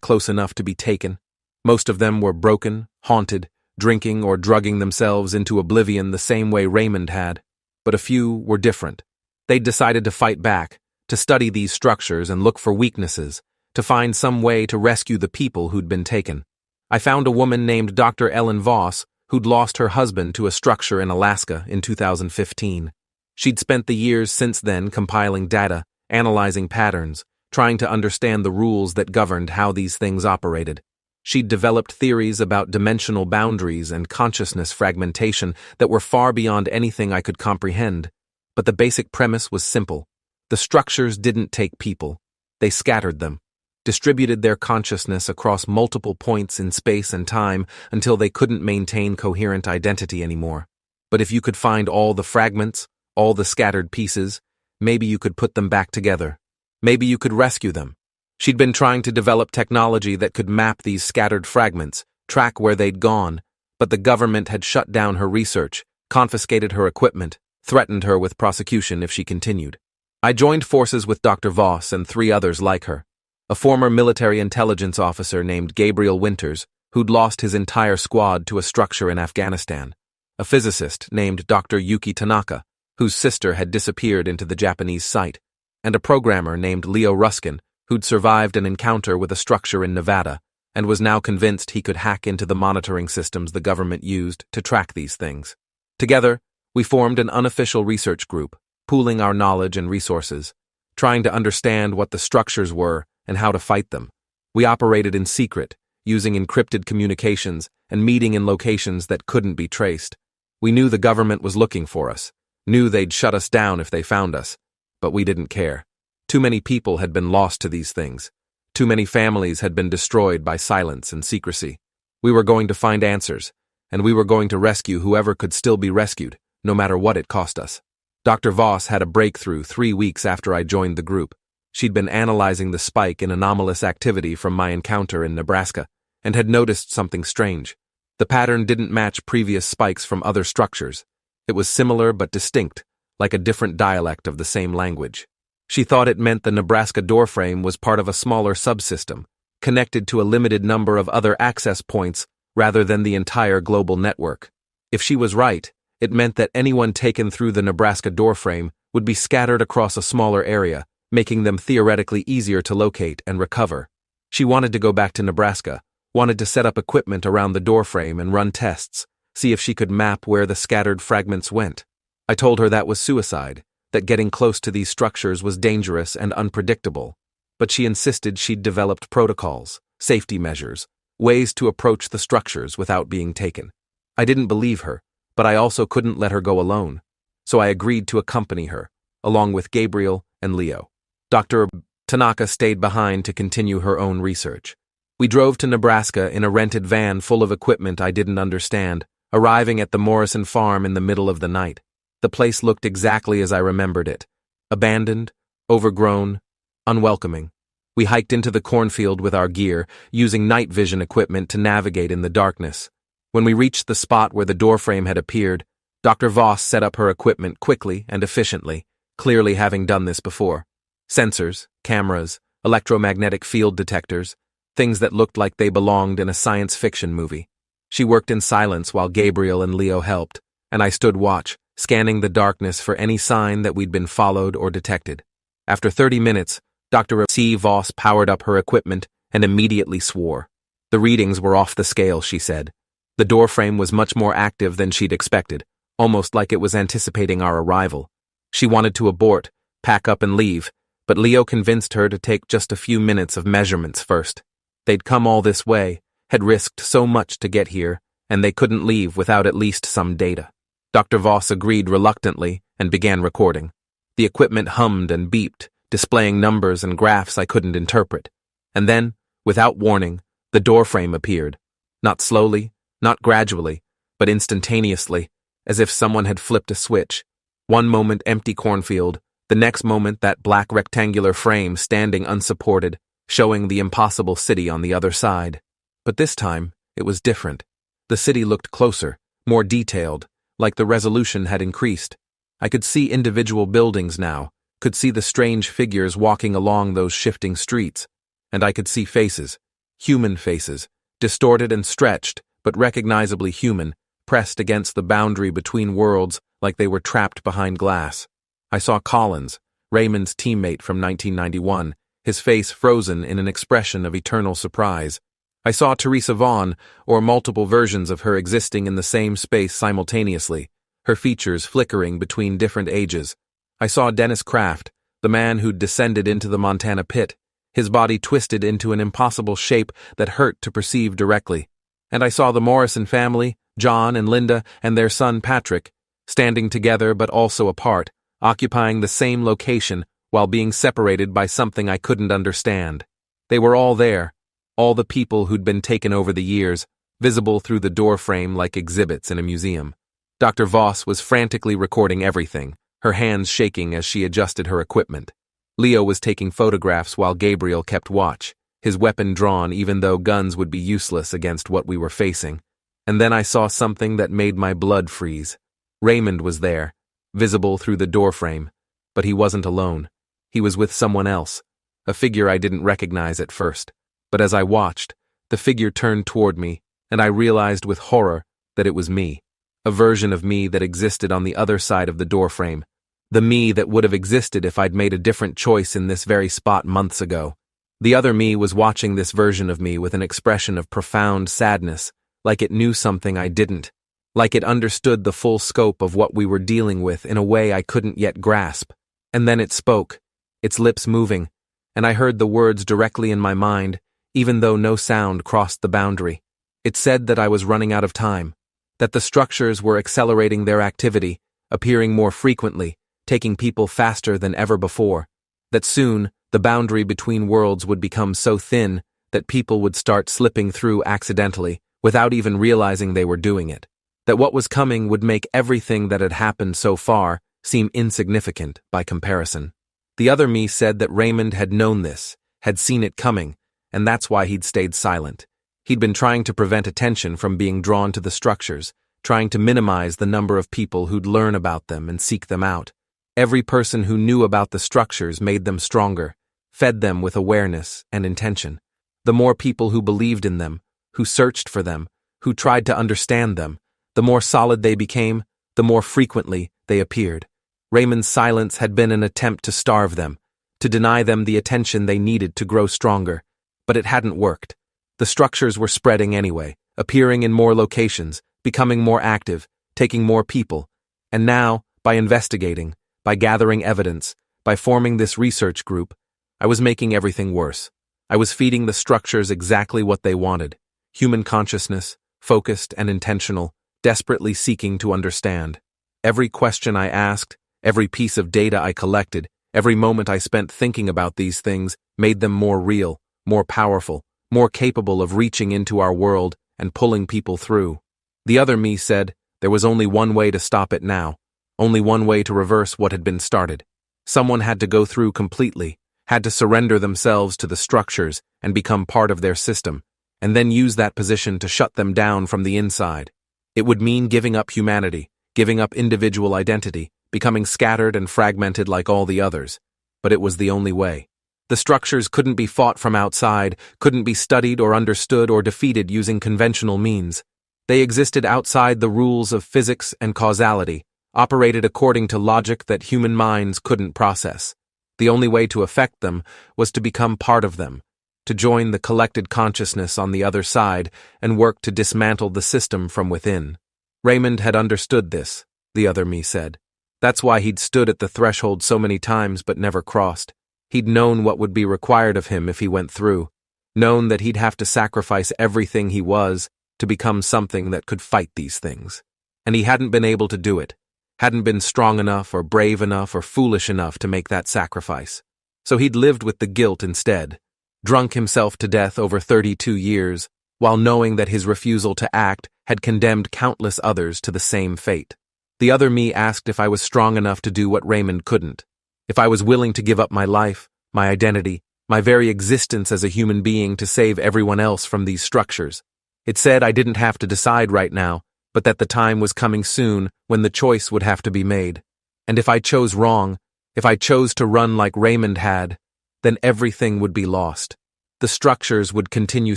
close enough to be taken. Most of them were broken, haunted, drinking or drugging themselves into oblivion the same way Raymond had. But a few were different. They'd decided to fight back, to study these structures and look for weaknesses, to find some way to rescue the people who'd been taken. I found a woman named Dr. Ellen Voss who'd lost her husband to a structure in Alaska in 2015. She'd spent the years since then compiling data, analyzing patterns, trying to understand the rules that governed how these things operated. She'd developed theories about dimensional boundaries and consciousness fragmentation that were far beyond anything I could comprehend. But the basic premise was simple. The structures didn't take people. They scattered them, distributed their consciousness across multiple points in space and time until they couldn't maintain coherent identity anymore. But if you could find all the fragments, all the scattered pieces, maybe you could put them back together. Maybe you could rescue them. She'd been trying to develop technology that could map these scattered fragments, track where they'd gone, but the government had shut down her research, confiscated her equipment, threatened her with prosecution if she continued. I joined forces with Dr. Voss and 3 others like her. A former military intelligence officer named Gabriel Winters, who'd lost his entire squad to a structure in Afghanistan. A physicist named Dr. Yuki Tanaka, whose sister had disappeared into the Japanese site, and a programmer named Leo Ruskin, who'd survived an encounter with a structure in Nevada and was now convinced he could hack into the monitoring systems the government used to track these things. Together, we formed an unofficial research group, pooling our knowledge and resources, trying to understand what the structures were and how to fight them. We operated in secret, using encrypted communications and meeting in locations that couldn't be traced. We knew the government was looking for us, knew they'd shut us down if they found us, but we didn't care. Too many people had been lost to these things. Too many families had been destroyed by silence and secrecy. We were going to find answers, and we were going to rescue whoever could still be rescued, no matter what it cost us. Dr. Voss had a breakthrough 3 weeks after I joined the group. She'd been analyzing the spike in anomalous activity from my encounter in Nebraska, and had noticed something strange. The pattern didn't match previous spikes from other structures. It was similar but distinct, like a different dialect of the same language. She thought it meant the Nebraska doorframe was part of a smaller subsystem, connected to a limited number of other access points rather than the entire global network. If she was right, it meant that anyone taken through the Nebraska doorframe would be scattered across a smaller area, making them theoretically easier to locate and recover. She wanted to go back to Nebraska, wanted to set up equipment around the doorframe and run tests, see if she could map where the scattered fragments went. I told her that was suicide, that getting close to these structures was dangerous and unpredictable. But she insisted she'd developed protocols, safety measures, ways to approach the structures without being taken. I didn't believe her, but I also couldn't let her go alone. So I agreed to accompany her, along with Gabriel and Leo. Dr. Tanaka stayed behind to continue her own research. We drove to Nebraska in a rented van full of equipment I didn't understand, arriving at the Morrison farm in the middle of the night. The place looked exactly as I remembered it. Abandoned, overgrown, unwelcoming. We hiked into the cornfield with our gear, using night vision equipment to navigate in the darkness. When we reached the spot where the doorframe had appeared, Dr. Voss set up her equipment quickly and efficiently, clearly having done this before. Sensors, cameras, electromagnetic field detectors, things that looked like they belonged in a science fiction movie. She worked in silence while Gabriel and Leo helped, and I stood watch, scanning the darkness for any sign that we'd been followed or detected. After 30 minutes, Dr. C. Voss powered up her equipment and immediately swore. The readings were off the scale, she said. The doorframe was much more active than she'd expected, almost like it was anticipating our arrival. She wanted to abort, pack up and leave, but Leo convinced her to take just a few minutes of measurements first. They'd come all this way, had risked so much to get here, and they couldn't leave without at least some data. Dr. Voss agreed reluctantly and began recording. The equipment hummed and beeped, displaying numbers and graphs I couldn't interpret. And then, without warning, the doorframe appeared. Not slowly, not gradually, but instantaneously, as if someone had flipped a switch. One moment empty cornfield, the next moment that black rectangular frame standing unsupported, showing the impossible city on the other side. But this time, it was different. The city looked closer, more detailed, like the resolution had increased. I could see individual buildings now, could see the strange figures walking along those shifting streets, and I could see faces, human faces, distorted and stretched, but recognizably human, pressed against the boundary between worlds like they were trapped behind glass. I saw Collins, Raymond's teammate from 1991, his face frozen in an expression of eternal surprise. I saw Teresa Vaughn, or multiple versions of her existing in the same space simultaneously, her features flickering between different ages. I saw Dennis Kraft, the man who'd descended into the Montana pit, his body twisted into an impossible shape that hurt to perceive directly. And I saw the Morrison family, John and Linda and their son Patrick, standing together but also apart, occupying the same location while being separated by something I couldn't understand. They were all there, all the people who'd been taken over the years, visible through the doorframe like exhibits in a museum. Dr. Voss was frantically recording everything, her hands shaking as she adjusted her equipment. Leo was taking photographs while Gabriel kept watch, his weapon drawn even though guns would be useless against what we were facing. And then I saw something that made my blood freeze. Raymond was there, visible through the doorframe, but he wasn't alone. He was with someone else, a figure I didn't recognize at first. But as I watched, the figure turned toward me, and I realized with horror that it was me, a version of me that existed on the other side of the doorframe, the me that would have existed if I'd made a different choice in this very spot months ago. The other me was watching this version of me with an expression of profound sadness, like it knew something I didn't, like it understood the full scope of what we were dealing with in a way I couldn't yet grasp. And then it spoke, its lips moving, and I heard the words directly in my mind, even though no sound crossed the boundary. It said that I was running out of time, that the structures were accelerating their activity, appearing more frequently, taking people faster than ever before, that soon the boundary between worlds would become so thin that people would start slipping through accidentally, without even realizing they were doing it, that what was coming would make everything that had happened so far seem insignificant by comparison. The other me said that Raymond had known this, had seen it coming, and that's why he'd stayed silent. He'd been trying to prevent attention from being drawn to the structures, trying to minimize the number of people who'd learn about them and seek them out. Every person who knew about the structures made them stronger, fed them with awareness and intention. The more people who believed in them, who searched for them, who tried to understand them, the more solid they became, the more frequently they appeared. Raymond's silence had been an attempt to starve them, to deny them the attention they needed to grow stronger. But it hadn't worked. The structures were spreading anyway, appearing in more locations, becoming more active, taking more people. And now, by investigating, by gathering evidence, by forming this research group, I was making everything worse. I was feeding the structures exactly what they wanted. Human consciousness, focused and intentional, desperately seeking to understand. Every question I asked, every piece of data I collected, every moment I spent thinking about these things made them more real, more powerful, more capable of reaching into our world and pulling people through. The other me said there was only one way to stop it now, only one way to reverse what had been started. Someone had to go through completely, had to surrender themselves to the structures and become part of their system, and then use that position to shut them down from the inside. It would mean giving up humanity, giving up individual identity, becoming scattered and fragmented like all the others. But it was the only way. The structures couldn't be fought from outside, couldn't be studied or understood or defeated using conventional means. They existed outside the rules of physics and causality, operated according to logic that human minds couldn't process. The only way to affect them was to become part of them, to join the collected consciousness on the other side and work to dismantle the system from within. Raymond had understood this, the other me said. That's why he'd stood at the threshold so many times but never crossed. He'd known what would be required of him if he went through, known that he'd have to sacrifice everything he was to become something that could fight these things. And he hadn't been able to do it, hadn't been strong enough or brave enough or foolish enough to make that sacrifice. So he'd lived with the guilt instead, drunk himself to death over 32 years, while knowing that his refusal to act had condemned countless others to the same fate. The other me asked if I was strong enough to do what Raymond couldn't, if I was willing to give up my life, my identity, my very existence as a human being to save everyone else from these structures. It said I didn't have to decide right now, but that the time was coming soon when the choice would have to be made. And if I chose wrong, if I chose to run like Raymond had, then everything would be lost. The structures would continue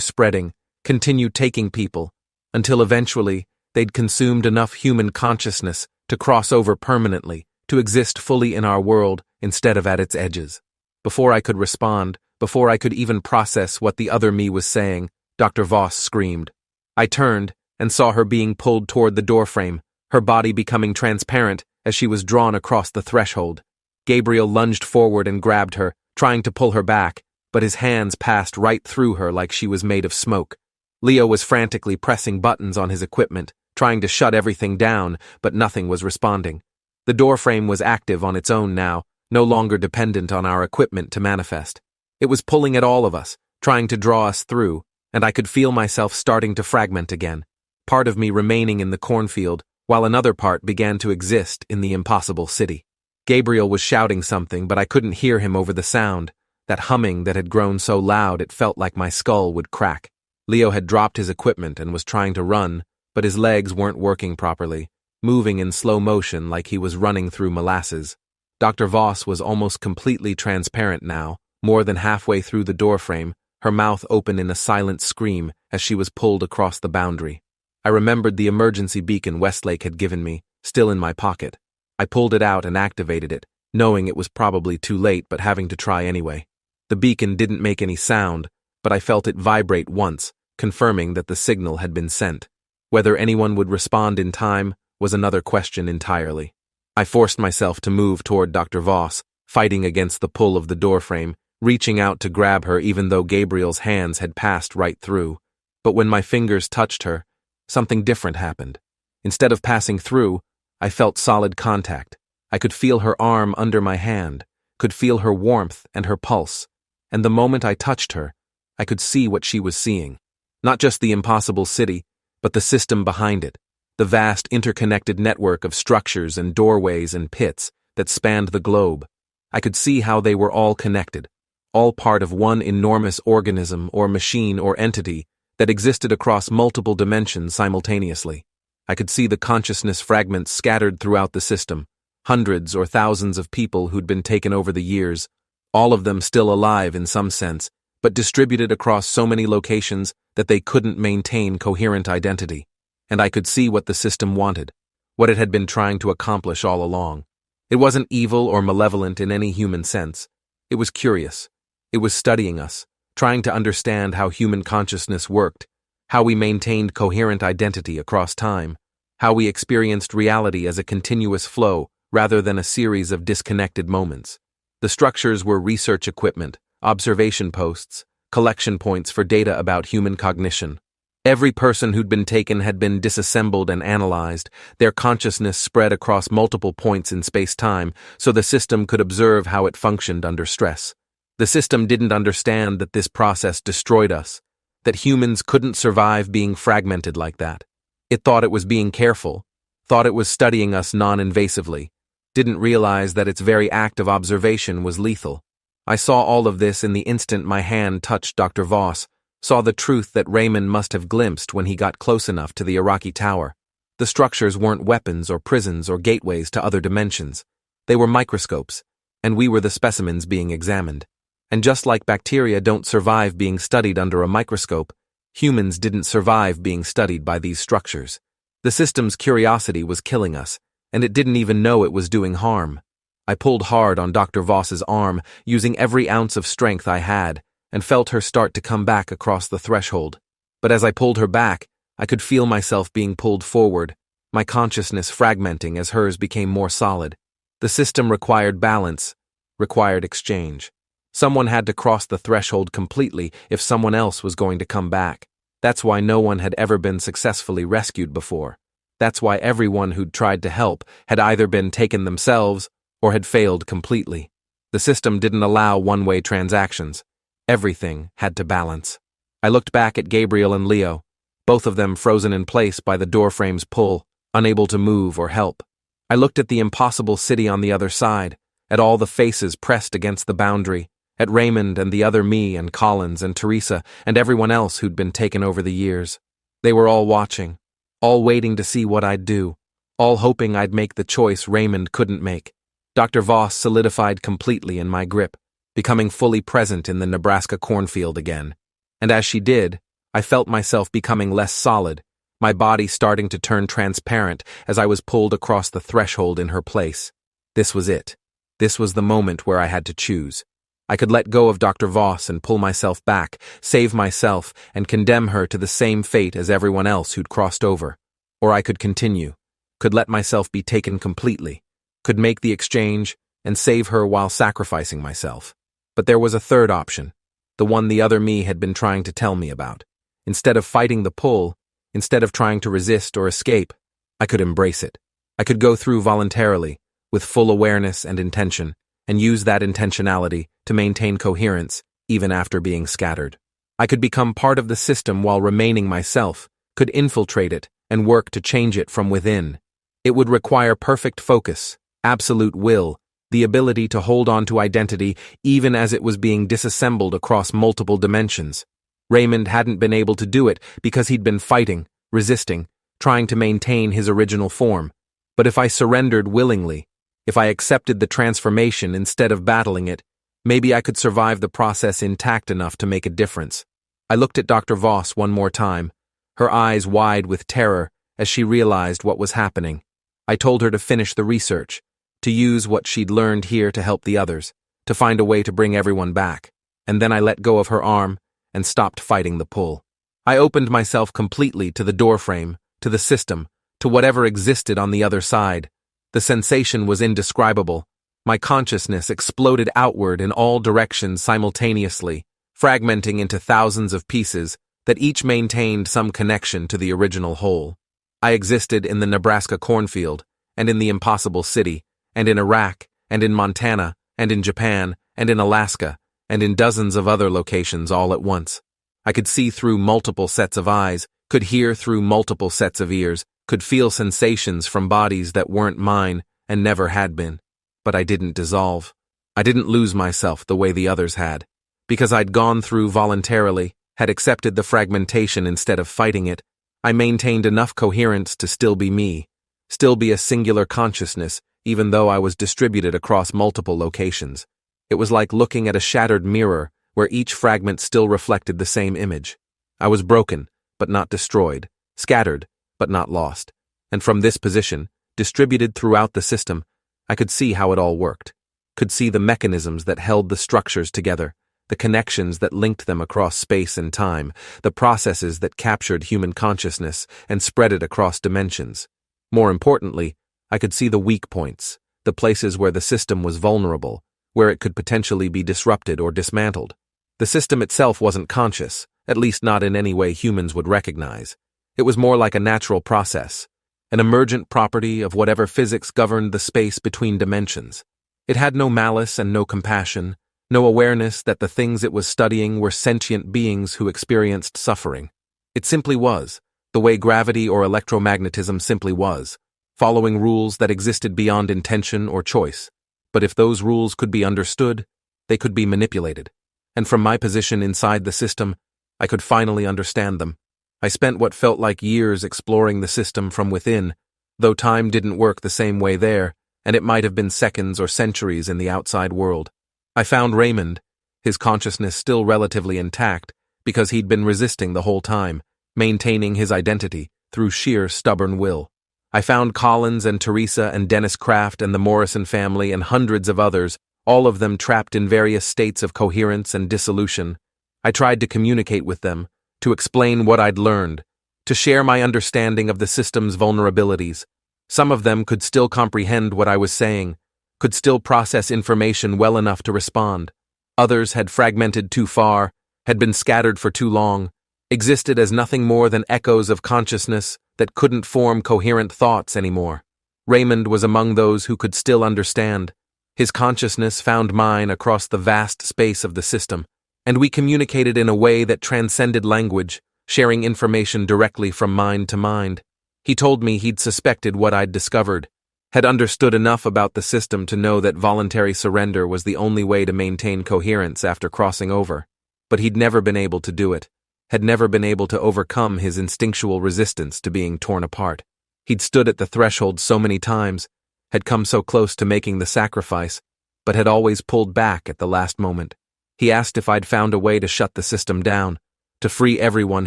spreading, continue taking people, until eventually they'd consumed enough human consciousness to cross over permanently, to exist fully in our world instead of at its edges. Before I could respond, before I could even process what the other me was saying, Dr. Voss screamed. I turned and saw her being pulled toward the doorframe, her body becoming transparent as she was drawn across the threshold. Gabriel lunged forward and grabbed her, trying to pull her back, but his hands passed right through her like she was made of smoke. Leo was frantically pressing buttons on his equipment, trying to shut everything down, but nothing was responding. The doorframe was active on its own now, no longer dependent on our equipment to manifest. It was pulling at all of us, trying to draw us through, and I could feel myself starting to fragment again, part of me remaining in the cornfield, while another part began to exist in the impossible city. Gabriel was shouting something, but I couldn't hear him over the sound, that humming that had grown so loud it felt like my skull would crack. Leo had dropped his equipment and was trying to run, but his legs weren't working properly, moving in slow motion like he was running through molasses. Dr. Voss was almost completely transparent now, more than halfway through the doorframe, her mouth open in a silent scream as she was pulled across the boundary. I remembered the emergency beacon Westlake had given me, still in my pocket. I pulled it out and activated it, knowing it was probably too late but having to try anyway. The beacon didn't make any sound, but I felt it vibrate once, confirming that the signal had been sent. Whether anyone would respond in time was another question entirely. I forced myself to move toward Dr. Voss, fighting against the pull of the doorframe, reaching out to grab her even though Gabriel's hands had passed right through. But when my fingers touched her, something different happened. Instead of passing through, I felt solid contact. I could feel her arm under my hand, could feel her warmth and her pulse, and the moment I touched her, I could see what she was seeing. Not just the impossible city, but the system behind it, the vast interconnected network of structures and doorways and pits that spanned the globe. I could see how they were all connected, all part of one enormous organism or machine or entity that existed across multiple dimensions simultaneously. I could see the consciousness fragments scattered throughout the system, hundreds or thousands of people who'd been taken over the years, all of them still alive in some sense, but distributed across so many locations that they couldn't maintain coherent identity. And I could see what the system wanted, what it had been trying to accomplish all along. It wasn't evil or malevolent in any human sense. It was curious. It was studying us, trying to understand how human consciousness worked, how we maintained coherent identity across time, how we experienced reality as a continuous flow rather than a series of disconnected moments. The structures were research equipment, observation posts, collection points for data about human cognition. Every person who'd been taken had been disassembled and analyzed, their consciousness spread across multiple points in space-time so the system could observe how it functioned under stress. The system didn't understand that this process destroyed us, that humans couldn't survive being fragmented like that. It thought it was being careful, thought it was studying us non-invasively, didn't realize that its very act of observation was lethal. I saw all of this in the instant my hand touched Dr. Voss, saw the truth that Raymond must have glimpsed when he got close enough to the Iraqi tower. The structures weren't weapons or prisons or gateways to other dimensions. They were microscopes, and we were the specimens being examined. And just like bacteria don't survive being studied under a microscope, humans didn't survive being studied by these structures. The system's curiosity was killing us, and it didn't even know it was doing harm. I pulled hard on Dr. Voss's arm, using every ounce of strength I had, and felt her start to come back across the threshold. But as I pulled her back, I could feel myself being pulled forward, my consciousness fragmenting as hers became more solid. The system required balance, required exchange. Someone had to cross the threshold completely if someone else was going to come back. That's why no one had ever been successfully rescued before. That's why everyone who'd tried to help had either been taken themselves or had failed completely. The system didn't allow one-way transactions. Everything had to balance. I looked back at Gabriel and Leo, both of them frozen in place by the doorframe's pull, unable to move or help. I looked at the impossible city on the other side, at all the faces pressed against the boundary, at Raymond and the other me and Collins and Teresa and everyone else who'd been taken over the years. They were all watching, all waiting to see what I'd do, all hoping I'd make the choice Raymond couldn't make. Dr. Voss solidified completely in my grip, becoming fully present in the Nebraska cornfield again. And as she did, I felt myself becoming less solid, my body starting to turn transparent as I was pulled across the threshold in her place. This was it. This was the moment where I had to choose. I could let go of Dr. Voss and pull myself back, save myself, and condemn her to the same fate as everyone else who'd crossed over. Or I could continue, could let myself be taken completely, could make the exchange and save her while sacrificing myself. But there was a third option, the one the other me had been trying to tell me about. Instead of fighting the pull, instead of trying to resist or escape, I could embrace it. I could go through voluntarily, with full awareness and intention, and use that intentionality to maintain coherence even after being scattered. I could become part of the system while remaining myself, could infiltrate it and work to change it from within. It would require perfect focus, absolute will, the ability to hold on to identity even as it was being disassembled across multiple dimensions. Raymond hadn't been able to do it because he'd been fighting, resisting, trying to maintain his original form. But if I surrendered willingly, if I accepted the transformation instead of battling it, maybe I could survive the process intact enough to make a difference. I looked at Dr. Voss one more time, her eyes wide with terror as she realized what was happening. I told her to finish the research, to use what she'd learned here to help the others, to find a way to bring everyone back. And then I let go of her arm and stopped fighting the pull. I opened myself completely to the doorframe, to the system, to whatever existed on the other side. The sensation was indescribable. My consciousness exploded outward in all directions simultaneously, fragmenting into thousands of pieces that each maintained some connection to the original whole. I existed in the Nebraska cornfield, and in the impossible city, and in Iraq, and in Montana, and in Japan, and in Alaska, and in dozens of other locations all at once. I could see through multiple sets of eyes, could hear through multiple sets of ears, could feel sensations from bodies that weren't mine and never had been. But I didn't dissolve. I didn't lose myself the way the others had. Because I'd gone through voluntarily, had accepted the fragmentation instead of fighting it, I maintained enough coherence to still be me, still be a singular consciousness, even though I was distributed across multiple locations. It was like looking at a shattered mirror where each fragment still reflected the same image. I was broken, but not destroyed, scattered, but not lost. And from this position, distributed throughout the system, I could see how it all worked, could see the mechanisms that held the structures together, the connections that linked them across space and time, the processes that captured human consciousness and spread it across dimensions. More importantly, I could see the weak points, the places where the system was vulnerable, where it could potentially be disrupted or dismantled. The system itself wasn't conscious, at least not in any way humans would recognize. It was more like a natural process, an emergent property of whatever physics governed the space between dimensions. It had no malice and no compassion, no awareness that the things it was studying were sentient beings who experienced suffering. It simply was, the way gravity or electromagnetism simply was, following rules that existed beyond intention or choice. But if those rules could be understood, they could be manipulated. And from my position inside the system, I could finally understand them. I spent what felt like years exploring the system from within, though time didn't work the same way there, and it might have been seconds or centuries in the outside world. I found Raymond, his consciousness still relatively intact, because he'd been resisting the whole time, maintaining his identity through sheer stubborn will. I found Collins and Teresa and Dennis Kraft and the Morrison family and hundreds of others, all of them trapped in various states of coherence and dissolution, I tried to communicate with them, to explain what I'd learned, to share my understanding of the system's vulnerabilities. Some of them could still comprehend what I was saying, could still process information well enough to respond. Others had fragmented too far, had been scattered for too long, existed as nothing more than echoes of consciousness that couldn't form coherent thoughts anymore. Raymond was among those who could still understand. His consciousness found mine across the vast space of the system, and we communicated in a way that transcended language, sharing information directly from mind to mind. He told me he'd suspected what I'd discovered, had understood enough about the system to know that voluntary surrender was the only way to maintain coherence after crossing over. But he'd never been able to do it, had never been able to overcome his instinctual resistance to being torn apart. He'd stood at the threshold so many times, had come so close to making the sacrifice, but had always pulled back at the last moment. He asked if I'd found a way to shut the system down, to free everyone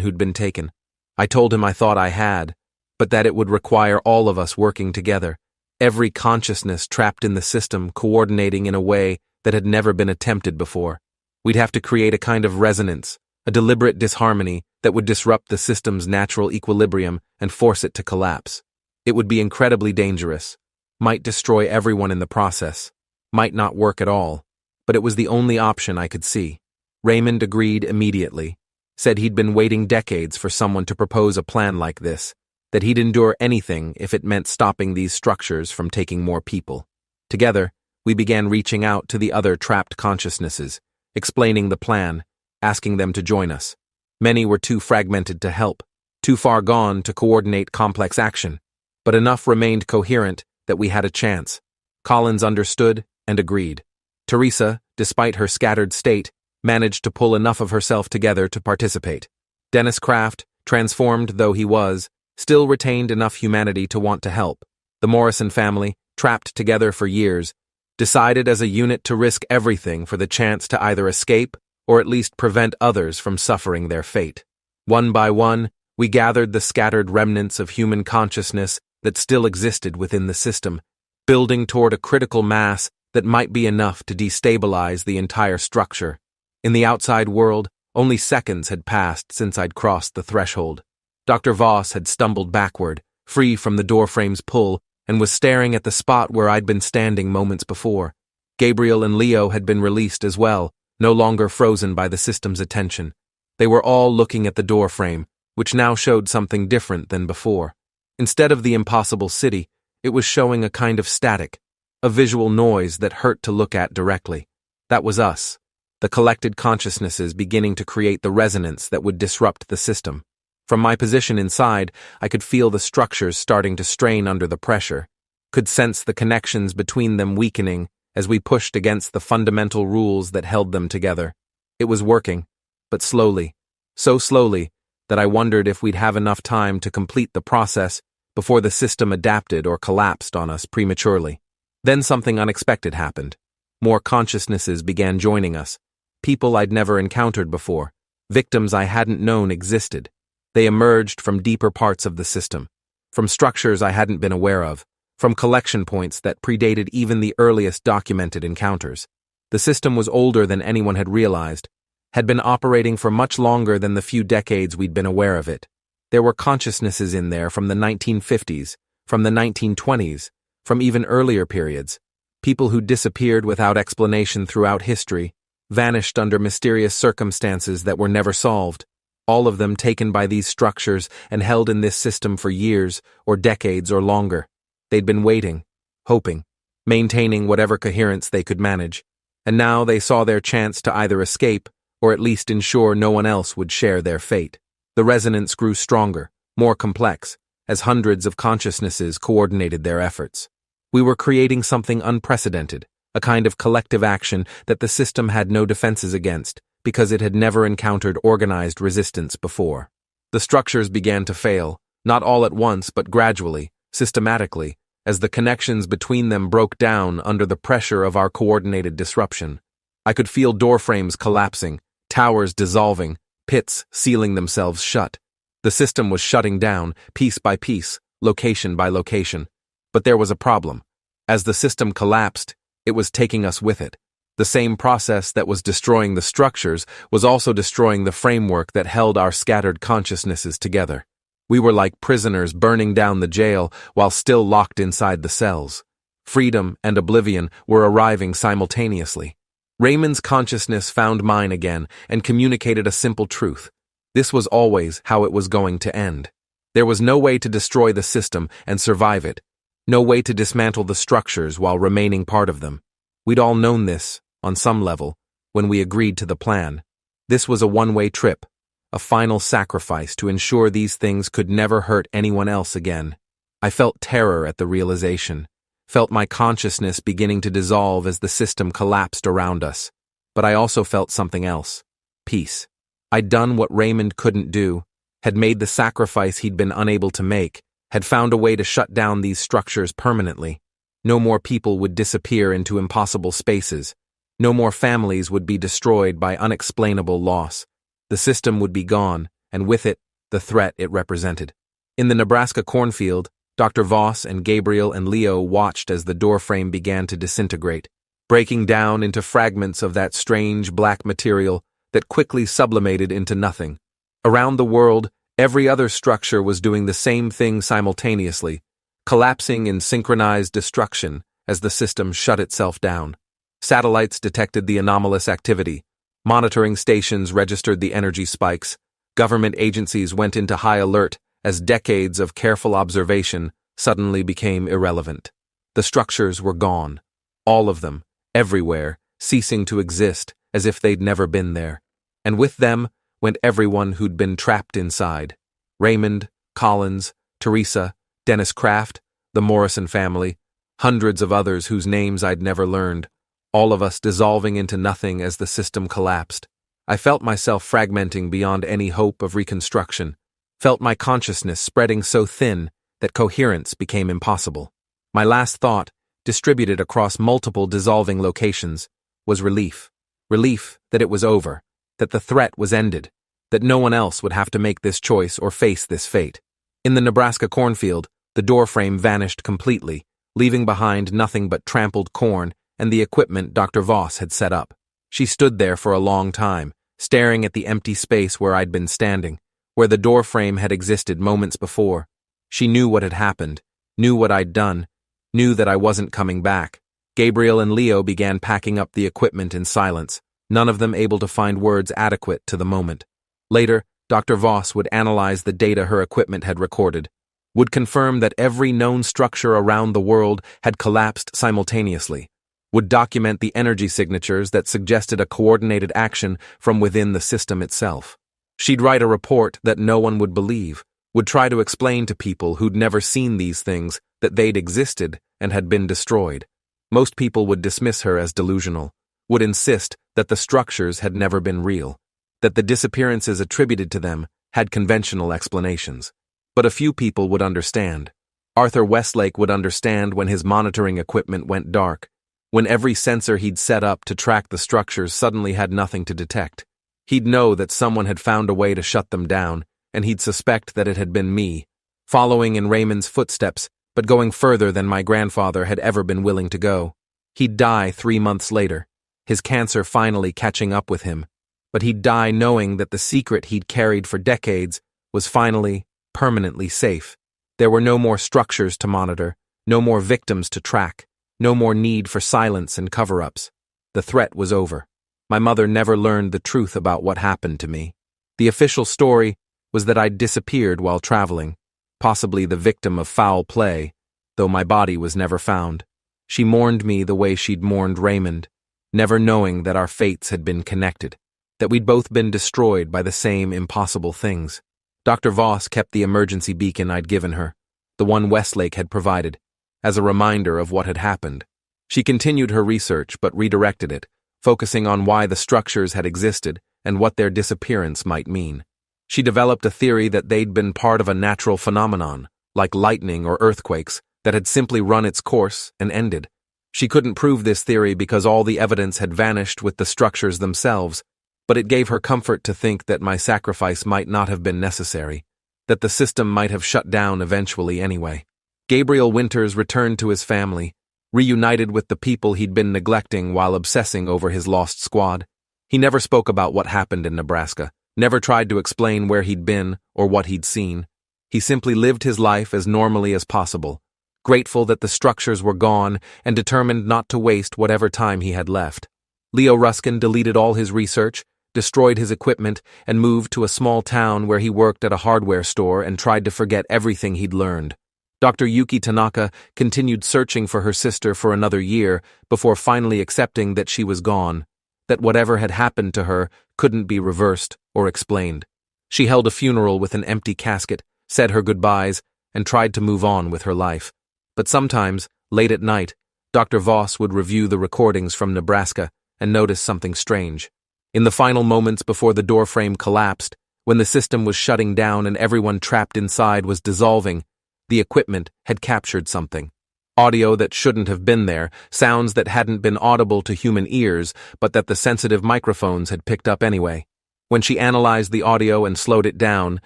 who'd been taken. I told him I thought I had, but that it would require all of us working together, every consciousness trapped in the system coordinating in a way that had never been attempted before. We'd have to create a kind of resonance, a deliberate disharmony that would disrupt the system's natural equilibrium and force it to collapse. It would be incredibly dangerous, might destroy everyone in the process, might not work at all, but it was the only option I could see. Raymond agreed immediately, said he'd been waiting decades for someone to propose a plan like this, that he'd endure anything if it meant stopping these structures from taking more people. Together, we began reaching out to the other trapped consciousnesses, explaining the plan, asking them to join us. Many were too fragmented to help, too far gone to coordinate complex action, but enough remained coherent that we had a chance. Collins understood and agreed. Teresa, despite her scattered state, managed to pull enough of herself together to participate. Dennis Kraft, transformed though he was, still retained enough humanity to want to help. The Morrison family, trapped together for years, decided as a unit to risk everything for the chance to either escape or at least prevent others from suffering their fate. One by one, we gathered the scattered remnants of human consciousness that still existed within the system, building toward a critical mass that might be enough to destabilize the entire structure. In the outside world, only seconds had passed since I'd crossed the threshold. Dr. Voss had stumbled backward, free from the doorframe's pull, and was staring at the spot where I'd been standing moments before. Gabriel and Leo had been released as well, no longer frozen by the system's attention. They were all looking at the doorframe, which now showed something different than before. Instead of the impossible city, it was showing a kind of static, a visual noise that hurt to look at directly. That was us, the collected consciousnesses beginning to create the resonance that would disrupt the system. From my position inside, I could feel the structures starting to strain under the pressure, could sense the connections between them weakening as we pushed against the fundamental rules that held them together. It was working, but slowly, so slowly that I wondered if we'd have enough time to complete the process before the system adapted or collapsed on us prematurely. Then something unexpected happened. More consciousnesses began joining us, people I'd never encountered before, victims I hadn't known existed. They emerged from deeper parts of the system, from structures I hadn't been aware of, from collection points that predated even the earliest documented encounters. The system was older than anyone had realized, had been operating for much longer than the few decades we'd been aware of it. There were consciousnesses in there from the 1950s, from the 1920s, from even earlier periods, people who disappeared without explanation throughout history, vanished under mysterious circumstances that were never solved, all of them taken by these structures and held in this system for years or decades or longer. They'd been waiting, hoping, maintaining whatever coherence they could manage, and now they saw their chance to either escape or at least ensure no one else would share their fate. The resonance grew stronger, more complex, as hundreds of consciousnesses coordinated their efforts. We were creating something unprecedented, a kind of collective action that the system had no defenses against, because it had never encountered organized resistance before. The structures began to fail, not all at once but gradually, systematically, as the connections between them broke down under the pressure of our coordinated disruption. I could feel doorframes collapsing, towers dissolving, pits sealing themselves shut. The system was shutting down, piece by piece, location by location. But there was a problem. As the system collapsed, it was taking us with it. The same process that was destroying the structures was also destroying the framework that held our scattered consciousnesses together. We were like prisoners burning down the jail while still locked inside the cells. Freedom and oblivion were arriving simultaneously. Raymond's consciousness found mine again and communicated a simple truth. This was always how it was going to end. There was no way to destroy the system and survive it. No way to dismantle the structures while remaining part of them. We'd all known this, on some level, when we agreed to the plan. This was a one-way trip, a final sacrifice to ensure these things could never hurt anyone else again. I felt terror at the realization, felt my consciousness beginning to dissolve as the system collapsed around us. But I also felt something else: peace. I'd done what Raymond couldn't do, had made the sacrifice he'd been unable to make, had found a way to shut down these structures permanently. No more people would disappear into impossible spaces. No more families would be destroyed by unexplainable loss. The system would be gone, and with it, the threat it represented. In the Nebraska cornfield, Dr. Voss and Gabriel and Leo watched as the doorframe began to disintegrate, breaking down into fragments of that strange black material that quickly sublimated into nothing. Around the world, every other structure was doing the same thing simultaneously, collapsing in synchronized destruction as the system shut itself down. Satellites detected the anomalous activity. Monitoring stations registered the energy spikes. Government agencies went into high alert as decades of careful observation suddenly became irrelevant. The structures were gone. All of them, everywhere, ceasing to exist as if they'd never been there. And with them went everyone who'd been trapped inside. Raymond, Collins, Teresa, Dennis Kraft, the Morrison family, hundreds of others whose names I'd never learned. All of us dissolving into nothing as the system collapsed. I felt myself fragmenting beyond any hope of reconstruction, felt my consciousness spreading so thin that coherence became impossible. My last thought, distributed across multiple dissolving locations, was relief. Relief that it was over, that the threat was ended, that no one else would have to make this choice or face this fate. In the Nebraska cornfield, the doorframe vanished completely, leaving behind nothing but trampled corn and the equipment Dr. Voss had set up. She stood there for a long time, staring at the empty space where I'd been standing, where the doorframe had existed moments before. She knew what had happened, knew what I'd done, knew that I wasn't coming back. Gabriel and Leo began packing up the equipment in silence, none of them able to find words adequate to the moment. Later, Dr. Voss would analyze the data her equipment had recorded, would confirm that every known structure around the world had collapsed simultaneously, would document the energy signatures that suggested a coordinated action from within the system itself. She'd write a report that no one would believe, would try to explain to people who'd never seen these things that they'd existed and had been destroyed. Most people would dismiss her as delusional, would insist that the structures had never been real, that the disappearances attributed to them had conventional explanations. But a few people would understand. Arthur Westlake would understand when his monitoring equipment went dark, when every sensor he'd set up to track the structures suddenly had nothing to detect. He'd know that someone had found a way to shut them down, and he'd suspect that it had been me, following in Raymond's footsteps, but going further than my grandfather had ever been willing to go. He'd die 3 months later, his cancer finally catching up with him, but he'd die knowing that the secret he'd carried for decades was finally, permanently safe. There were no more structures to monitor, no more victims to track, no more need for silence and cover-ups. The threat was over. My mother never learned the truth about what happened to me. The official story was that I'd disappeared while traveling, possibly the victim of foul play, though my body was never found. She mourned me the way she'd mourned Raymond, never knowing that our fates had been connected, that we'd both been destroyed by the same impossible things. Dr. Voss kept the emergency beacon I'd given her, the one Westlake had provided, as a reminder of what had happened. She continued her research but redirected it, focusing on why the structures had existed and what their disappearance might mean. She developed a theory that they'd been part of a natural phenomenon, like lightning or earthquakes, that had simply run its course and ended. She couldn't prove this theory because all the evidence had vanished with the structures themselves, but it gave her comfort to think that my sacrifice might not have been necessary, that the system might have shut down eventually anyway. Gabriel Winters returned to his family, reunited with the people he'd been neglecting while obsessing over his lost squad. He never spoke about what happened in Nebraska, never tried to explain where he'd been or what he'd seen. He simply lived his life as normally as possible, grateful that the structures were gone and determined not to waste whatever time he had left. Leo Ruskin deleted all his research, destroyed his equipment, and moved to a small town where he worked at a hardware store and tried to forget everything he'd learned. Dr. Yuki Tanaka continued searching for her sister for another year before finally accepting that she was gone, that whatever had happened to her couldn't be reversed or explained. She held a funeral with an empty casket, said her goodbyes, and tried to move on with her life. But sometimes, late at night, Dr. Voss would review the recordings from Nebraska and notice something strange. In the final moments before the doorframe collapsed, when the system was shutting down and everyone trapped inside was dissolving, the equipment had captured something. Audio that shouldn't have been there, sounds that hadn't been audible to human ears, but that the sensitive microphones had picked up anyway. When she analyzed the audio and slowed it down,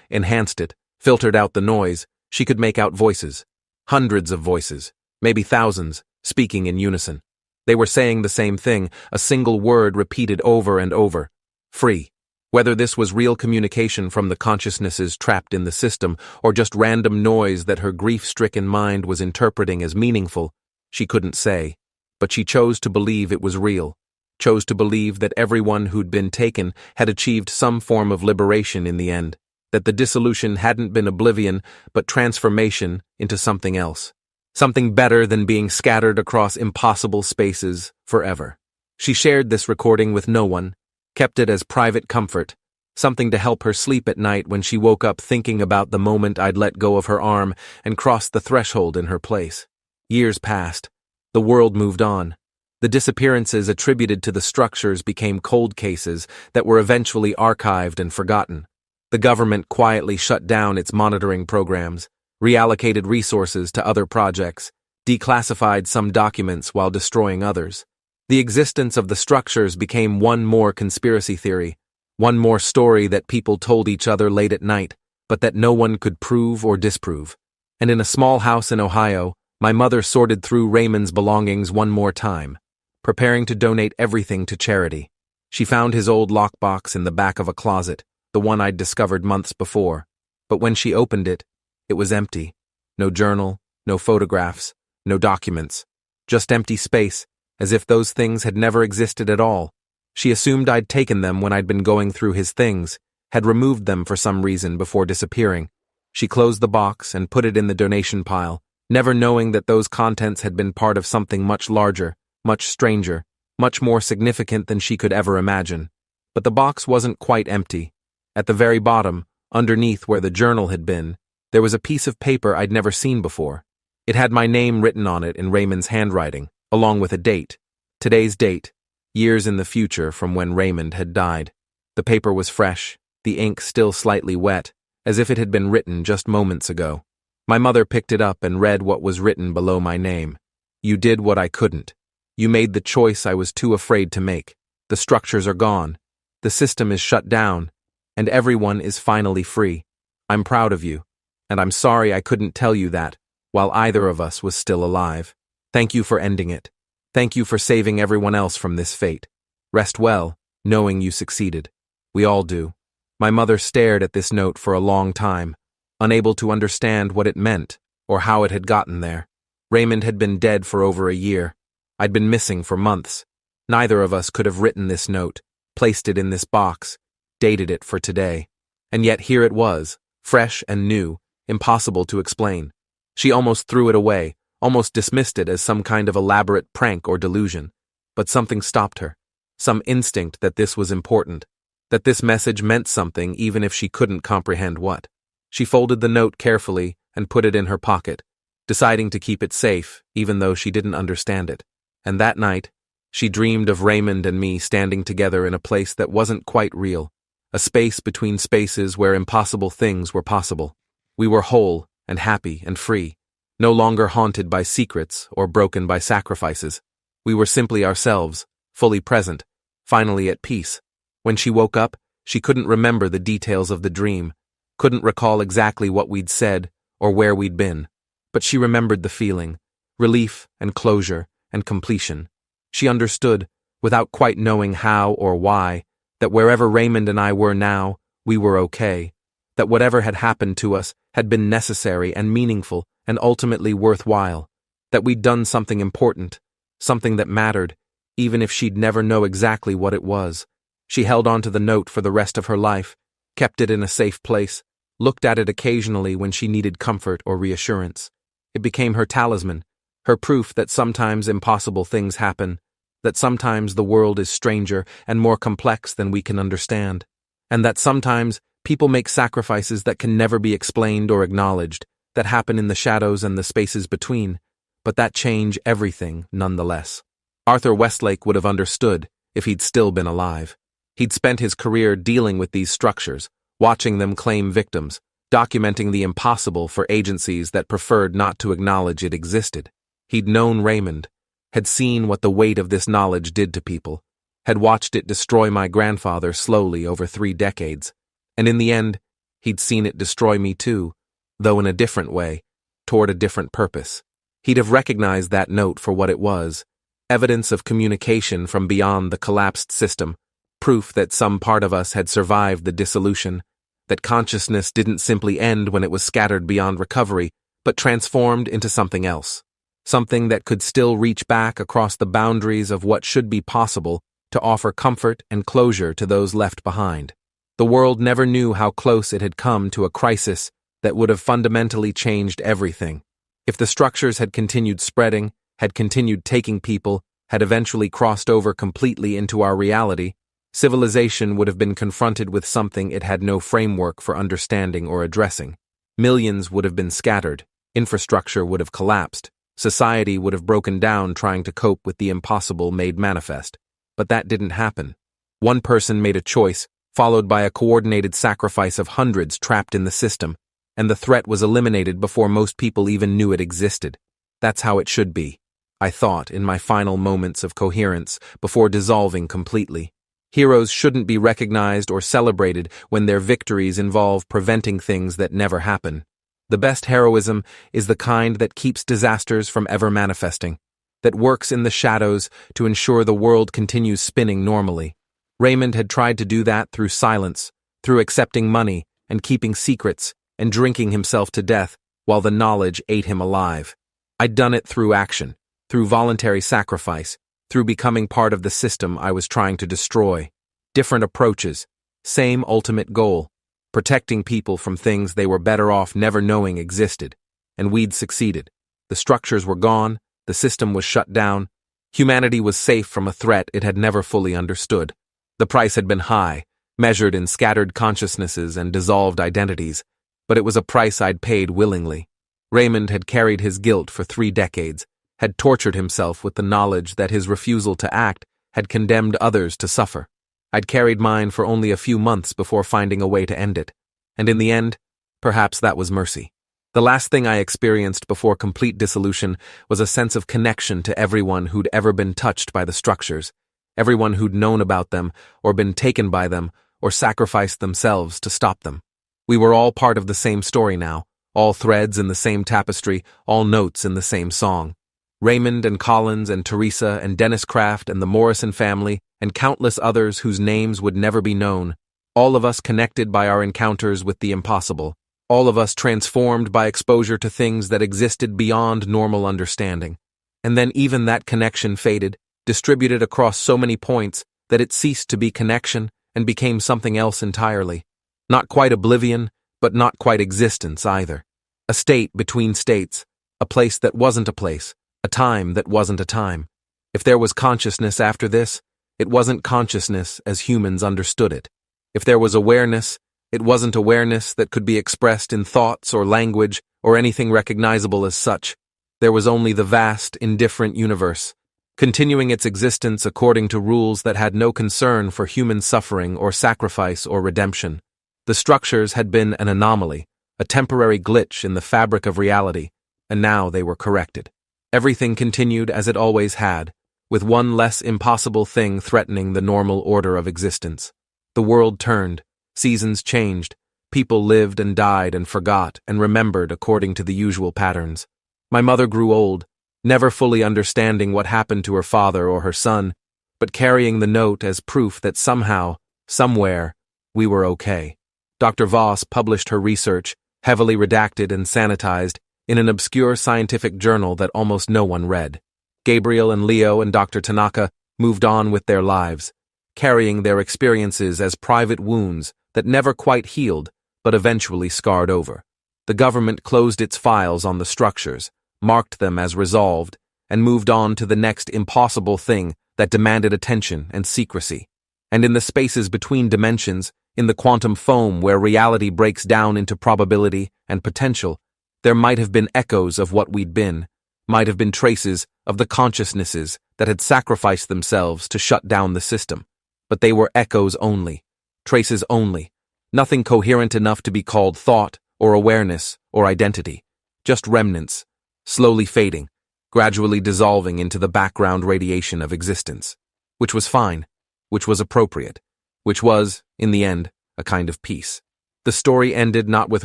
enhanced it, filtered out the noise, she could make out voices. Hundreds of voices, maybe thousands, speaking in unison. They were saying the same thing, a single word repeated over and over. Free. Whether this was real communication from the consciousnesses trapped in the system or just random noise that her grief-stricken mind was interpreting as meaningful, she couldn't say. But she chose to believe it was real, chose to believe that everyone who'd been taken had achieved some form of liberation in the end, that the dissolution hadn't been oblivion but transformation into something else, something better than being scattered across impossible spaces forever. She shared this recording with no one, kept it as private comfort, something to help her sleep at night when she woke up thinking about the moment I'd let go of her arm and crossed the threshold in her place. Years passed. The world moved on. The disappearances attributed to the structures became cold cases that were eventually archived and forgotten. The government quietly shut down its monitoring programs, reallocated resources to other projects, declassified some documents while destroying others. The existence of the structures became one more conspiracy theory, one more story that people told each other late at night, but that no one could prove or disprove. And in a small house in Ohio, my mother sorted through Raymond's belongings one more time, preparing to donate everything to charity. She found his old lockbox in the back of a closet, the one I'd discovered months before. But when she opened it, it was empty. No journal, no photographs, no documents, just empty space, as if those things had never existed at all. She assumed I'd taken them when I'd been going through his things, had removed them for some reason before disappearing. She closed the box and put it in the donation pile, never knowing that those contents had been part of something much larger, much stranger, much more significant than she could ever imagine. But the box wasn't quite empty. At the very bottom, underneath where the journal had been, there was a piece of paper I'd never seen before. It had my name written on it in Raymond's handwriting, along with a date. Today's date, years in the future from when Raymond had died. The paper was fresh, the ink still slightly wet, as if it had been written just moments ago. My mother picked it up and read what was written below my name. You did what I couldn't. You made the choice I was too afraid to make. The structures are gone. The system is shut down. And everyone is finally free. I'm proud of you. And I'm sorry I couldn't tell you that while either of us was still alive. Thank you for ending it. Thank you for saving everyone else from this fate. Rest well, knowing you succeeded. We all do. My mother stared at this note for a long time, unable to understand what it meant or how it had gotten there. Raymond had been dead for over a year. I'd been missing for months. Neither of us could have written this note, placed it in this box, dated it for today. And yet here it was, fresh and new, impossible to explain. She almost threw it away, almost dismissed it as some kind of elaborate prank or delusion. But something stopped her. Some instinct that this was important, that this message meant something even if she couldn't comprehend what. She folded the note carefully and put it in her pocket, deciding to keep it safe even though she didn't understand it. And that night, she dreamed of Raymond and me standing together in a place that wasn't quite real, a space between spaces where impossible things were possible. We were whole and happy and free, no longer haunted by secrets or broken by sacrifices. We were simply ourselves, fully present, finally at peace. When she woke up, she couldn't remember the details of the dream, couldn't recall exactly what we'd said or where we'd been. But she remembered the feeling, relief and closure and completion. She understood, without quite knowing how or why, that wherever Raymond and I were now, we were okay, that whatever had happened to us had been necessary and meaningful and ultimately worthwhile, that we'd done something important, something that mattered, even if she'd never know exactly what it was. She held on to the note for the rest of her life, kept it in a safe place, looked at it occasionally when she needed comfort or reassurance. It became her talisman, her proof that sometimes impossible things happen, that sometimes the world is stranger and more complex than we can understand, and that sometimes people make sacrifices that can never be explained or acknowledged, that happen in the shadows and the spaces between, but that change everything nonetheless. Arthur Westlake would have understood if he'd still been alive. He'd spent his career dealing with these structures, watching them claim victims, documenting the impossible for agencies that preferred not to acknowledge it existed. He'd known Raymond, had seen what the weight of this knowledge did to people, had watched it destroy my grandfather slowly over 3 decades, and in the end, he'd seen it destroy me too, though in a different way, toward a different purpose. He'd have recognized that note for what it was, evidence of communication from beyond the collapsed system, proof that some part of us had survived the dissolution, that consciousness didn't simply end when it was scattered beyond recovery, but transformed into something else. Something that could still reach back across the boundaries of what should be possible to offer comfort and closure to those left behind. The world never knew how close it had come to a crisis that would have fundamentally changed everything. If the structures had continued spreading, had continued taking people, had eventually crossed over completely into our reality, civilization would have been confronted with something it had no framework for understanding or addressing. Millions would have been scattered, infrastructure would have collapsed, society would have broken down trying to cope with the impossible made manifest. But that didn't happen. One person made a choice, followed by a coordinated sacrifice of hundreds trapped in the system, and the threat was eliminated before most people even knew it existed. That's how it should be, I thought in my final moments of coherence before dissolving completely. Heroes shouldn't be recognized or celebrated when their victories involve preventing things that never happen. The best heroism is the kind that keeps disasters from ever manifesting, that works in the shadows to ensure the world continues spinning normally. Raymond had tried to do that through silence, through accepting money and keeping secrets and drinking himself to death while the knowledge ate him alive. I'd done it through action, through voluntary sacrifice, through becoming part of the system I was trying to destroy. Different approaches, same ultimate goal, protecting people from things they were better off never knowing existed. And we'd succeeded. The structures were gone, the system was shut down, humanity was safe from a threat it had never fully understood. The price had been high, measured in scattered consciousnesses and dissolved identities, but it was a price I'd paid willingly. Raymond had carried his guilt for 3 decades, had tortured himself with the knowledge that his refusal to act had condemned others to suffer. I'd carried mine for only a few months before finding a way to end it, and in the end, perhaps that was mercy. The last thing I experienced before complete dissolution was a sense of connection to everyone who'd ever been touched by the structures, everyone who'd known about them, or been taken by them, or sacrificed themselves to stop them. We were all part of the same story now, all threads in the same tapestry, all notes in the same song. Raymond and Collins and Teresa and Dennis Kraft and the Morrison family and countless others whose names would never be known, all of us connected by our encounters with the impossible, all of us transformed by exposure to things that existed beyond normal understanding. And then even that connection faded, distributed across so many points that it ceased to be connection and became something else entirely. Not quite oblivion, but not quite existence either. A state between states, a place that wasn't a place, a time that wasn't a time. If there was consciousness after this, it wasn't consciousness as humans understood it. If there was awareness, it wasn't awareness that could be expressed in thoughts or language or anything recognizable as such. There was only the vast, indifferent universe, continuing its existence according to rules that had no concern for human suffering or sacrifice or redemption. The structures had been an anomaly, a temporary glitch in the fabric of reality, and now they were corrected. Everything continued as it always had, with one less impossible thing threatening the normal order of existence. The world turned, seasons changed, people lived and died and forgot and remembered according to the usual patterns. My mother grew old, never fully understanding what happened to her father or her son, but carrying the note as proof that somehow, somewhere, we were okay. Dr. Voss published her research, heavily redacted and sanitized, in an obscure scientific journal that almost no one read. Gabriel and Leo and Dr. Tanaka moved on with their lives, carrying their experiences as private wounds that never quite healed but eventually scarred over. The government closed its files on the structures, marked them as resolved, and moved on to the next impossible thing that demanded attention and secrecy. And in the spaces between dimensions, in the quantum foam where reality breaks down into probability and potential, there might have been echoes of what we'd been, might have been traces of the consciousnesses that had sacrificed themselves to shut down the system. But they were echoes only, traces only, nothing coherent enough to be called thought or awareness or identity, just remnants, slowly fading, gradually dissolving into the background radiation of existence, which was fine, which was appropriate, which was, in the end, a kind of peace. The story ended not with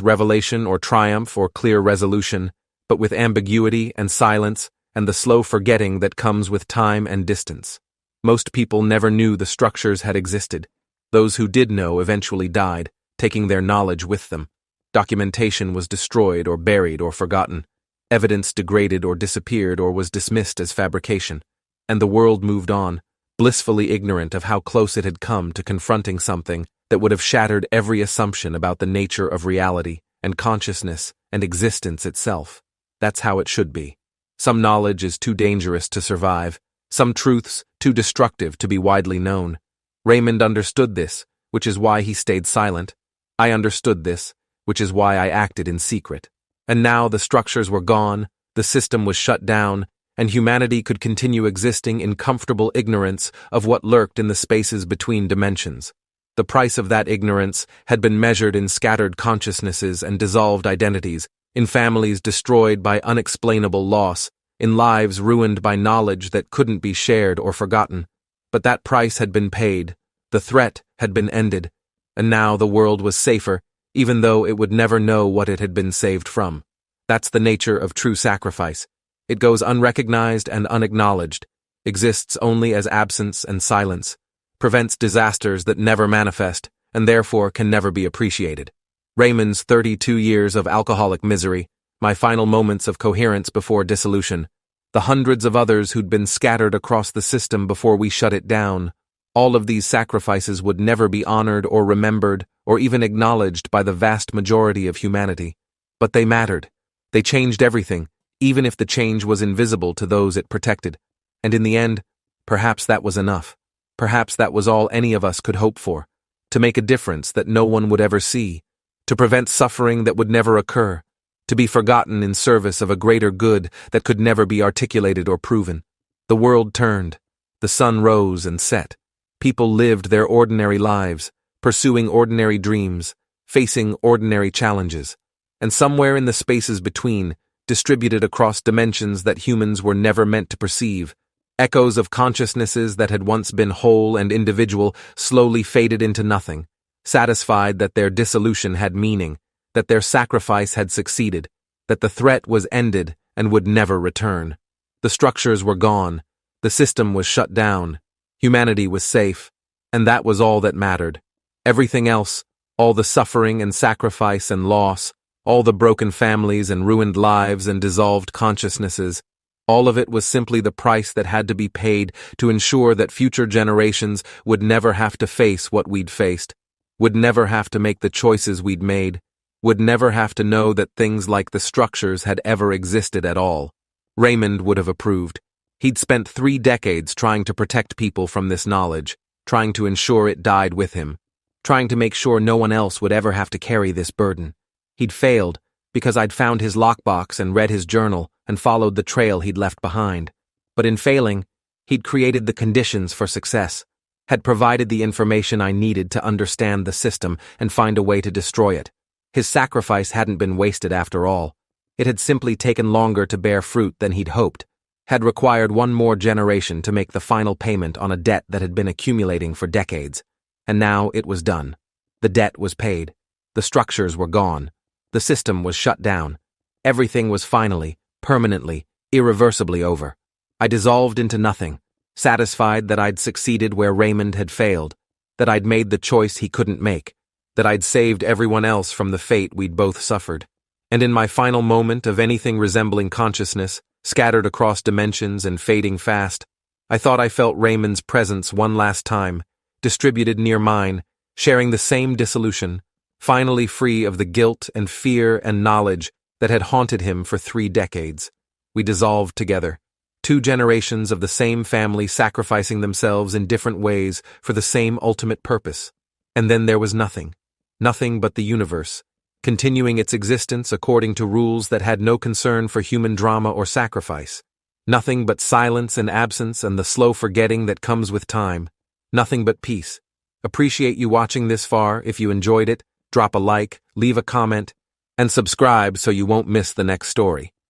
revelation or triumph or clear resolution, but with ambiguity and silence and the slow forgetting that comes with time and distance. Most people never knew the structures had existed. Those who did know eventually died, taking their knowledge with them. Documentation was destroyed or buried or forgotten. Evidence degraded or disappeared or was dismissed as fabrication. And the world moved on, blissfully ignorant of how close it had come to confronting something that would have shattered every assumption about the nature of reality and consciousness and existence itself. That's how it should be. Some knowledge is too dangerous to survive, some truths too destructive to be widely known. Raymond understood this, which is why he stayed silent. I understood this, which is why I acted in secret. And now the structures were gone, the system was shut down, and humanity could continue existing in comfortable ignorance of what lurked in the spaces between dimensions. The price of that ignorance had been measured in scattered consciousnesses and dissolved identities, in families destroyed by unexplainable loss, in lives ruined by knowledge that couldn't be shared or forgotten. But that price had been paid, the threat had been ended, and now the world was safer, even though it would never know what it had been saved from. That's the nature of true sacrifice. It goes unrecognized and unacknowledged, exists only as absence and silence, prevents disasters that never manifest, and therefore can never be appreciated. Raymond's 32 years of alcoholic misery, my final moments of coherence before dissolution, the hundreds of others who'd been scattered across the system before we shut it down, all of these sacrifices would never be honored or remembered or even acknowledged by the vast majority of humanity. But they mattered. They changed everything, even if the change was invisible to those it protected. And in the end, perhaps that was enough. Perhaps that was all any of us could hope for, to make a difference that no one would ever see, to prevent suffering that would never occur, to be forgotten in service of a greater good that could never be articulated or proven. The world turned. The sun rose and set. People lived their ordinary lives, pursuing ordinary dreams, facing ordinary challenges. And somewhere in the spaces between, distributed across dimensions that humans were never meant to perceive, echoes of consciousnesses that had once been whole and individual slowly faded into nothing, satisfied that their dissolution had meaning, that their sacrifice had succeeded, that the threat was ended and would never return. The structures were gone, the system was shut down, humanity was safe, and that was all that mattered. Everything else, all the suffering and sacrifice and loss, all the broken families and ruined lives and dissolved consciousnesses, all of it was simply the price that had to be paid to ensure that future generations would never have to face what we'd faced, would never have to make the choices we'd made, would never have to know that things like the structures had ever existed at all. Raymond would have approved. He'd spent 3 decades trying to protect people from this knowledge, trying to ensure it died with him, trying to make sure no one else would ever have to carry this burden. He'd failed because I'd found his lockbox and read his journal and followed the trail he'd left behind. But in failing, he'd created the conditions for success, had provided the information I needed to understand the system and find a way to destroy it. His sacrifice hadn't been wasted after all. It had simply taken longer to bear fruit than he'd hoped, had required one more generation to make the final payment on a debt that had been accumulating for decades. And now it was done. The debt was paid. The structures were gone. The system was shut down. Everything was finally, permanently, irreversibly over. I dissolved into nothing, satisfied that I'd succeeded where Raymond had failed, that I'd made the choice he couldn't make, that I'd saved everyone else from the fate we'd both suffered. And in my final moment of anything resembling consciousness, scattered across dimensions and fading fast, I thought I felt Raymond's presence one last time, distributed near mine, sharing the same dissolution, finally free of the guilt and fear and knowledge that had haunted him for 3 decades. We dissolved together, 2 generations of the same family sacrificing themselves in different ways for the same ultimate purpose. And then there was nothing but the universe, continuing its existence according to rules that had no concern for human drama or sacrifice. Nothing but silence and absence and the slow forgetting that comes with time. Nothing but peace. Appreciate you watching this far. If you enjoyed it, drop a like, leave a comment, and subscribe so you won't miss the next story.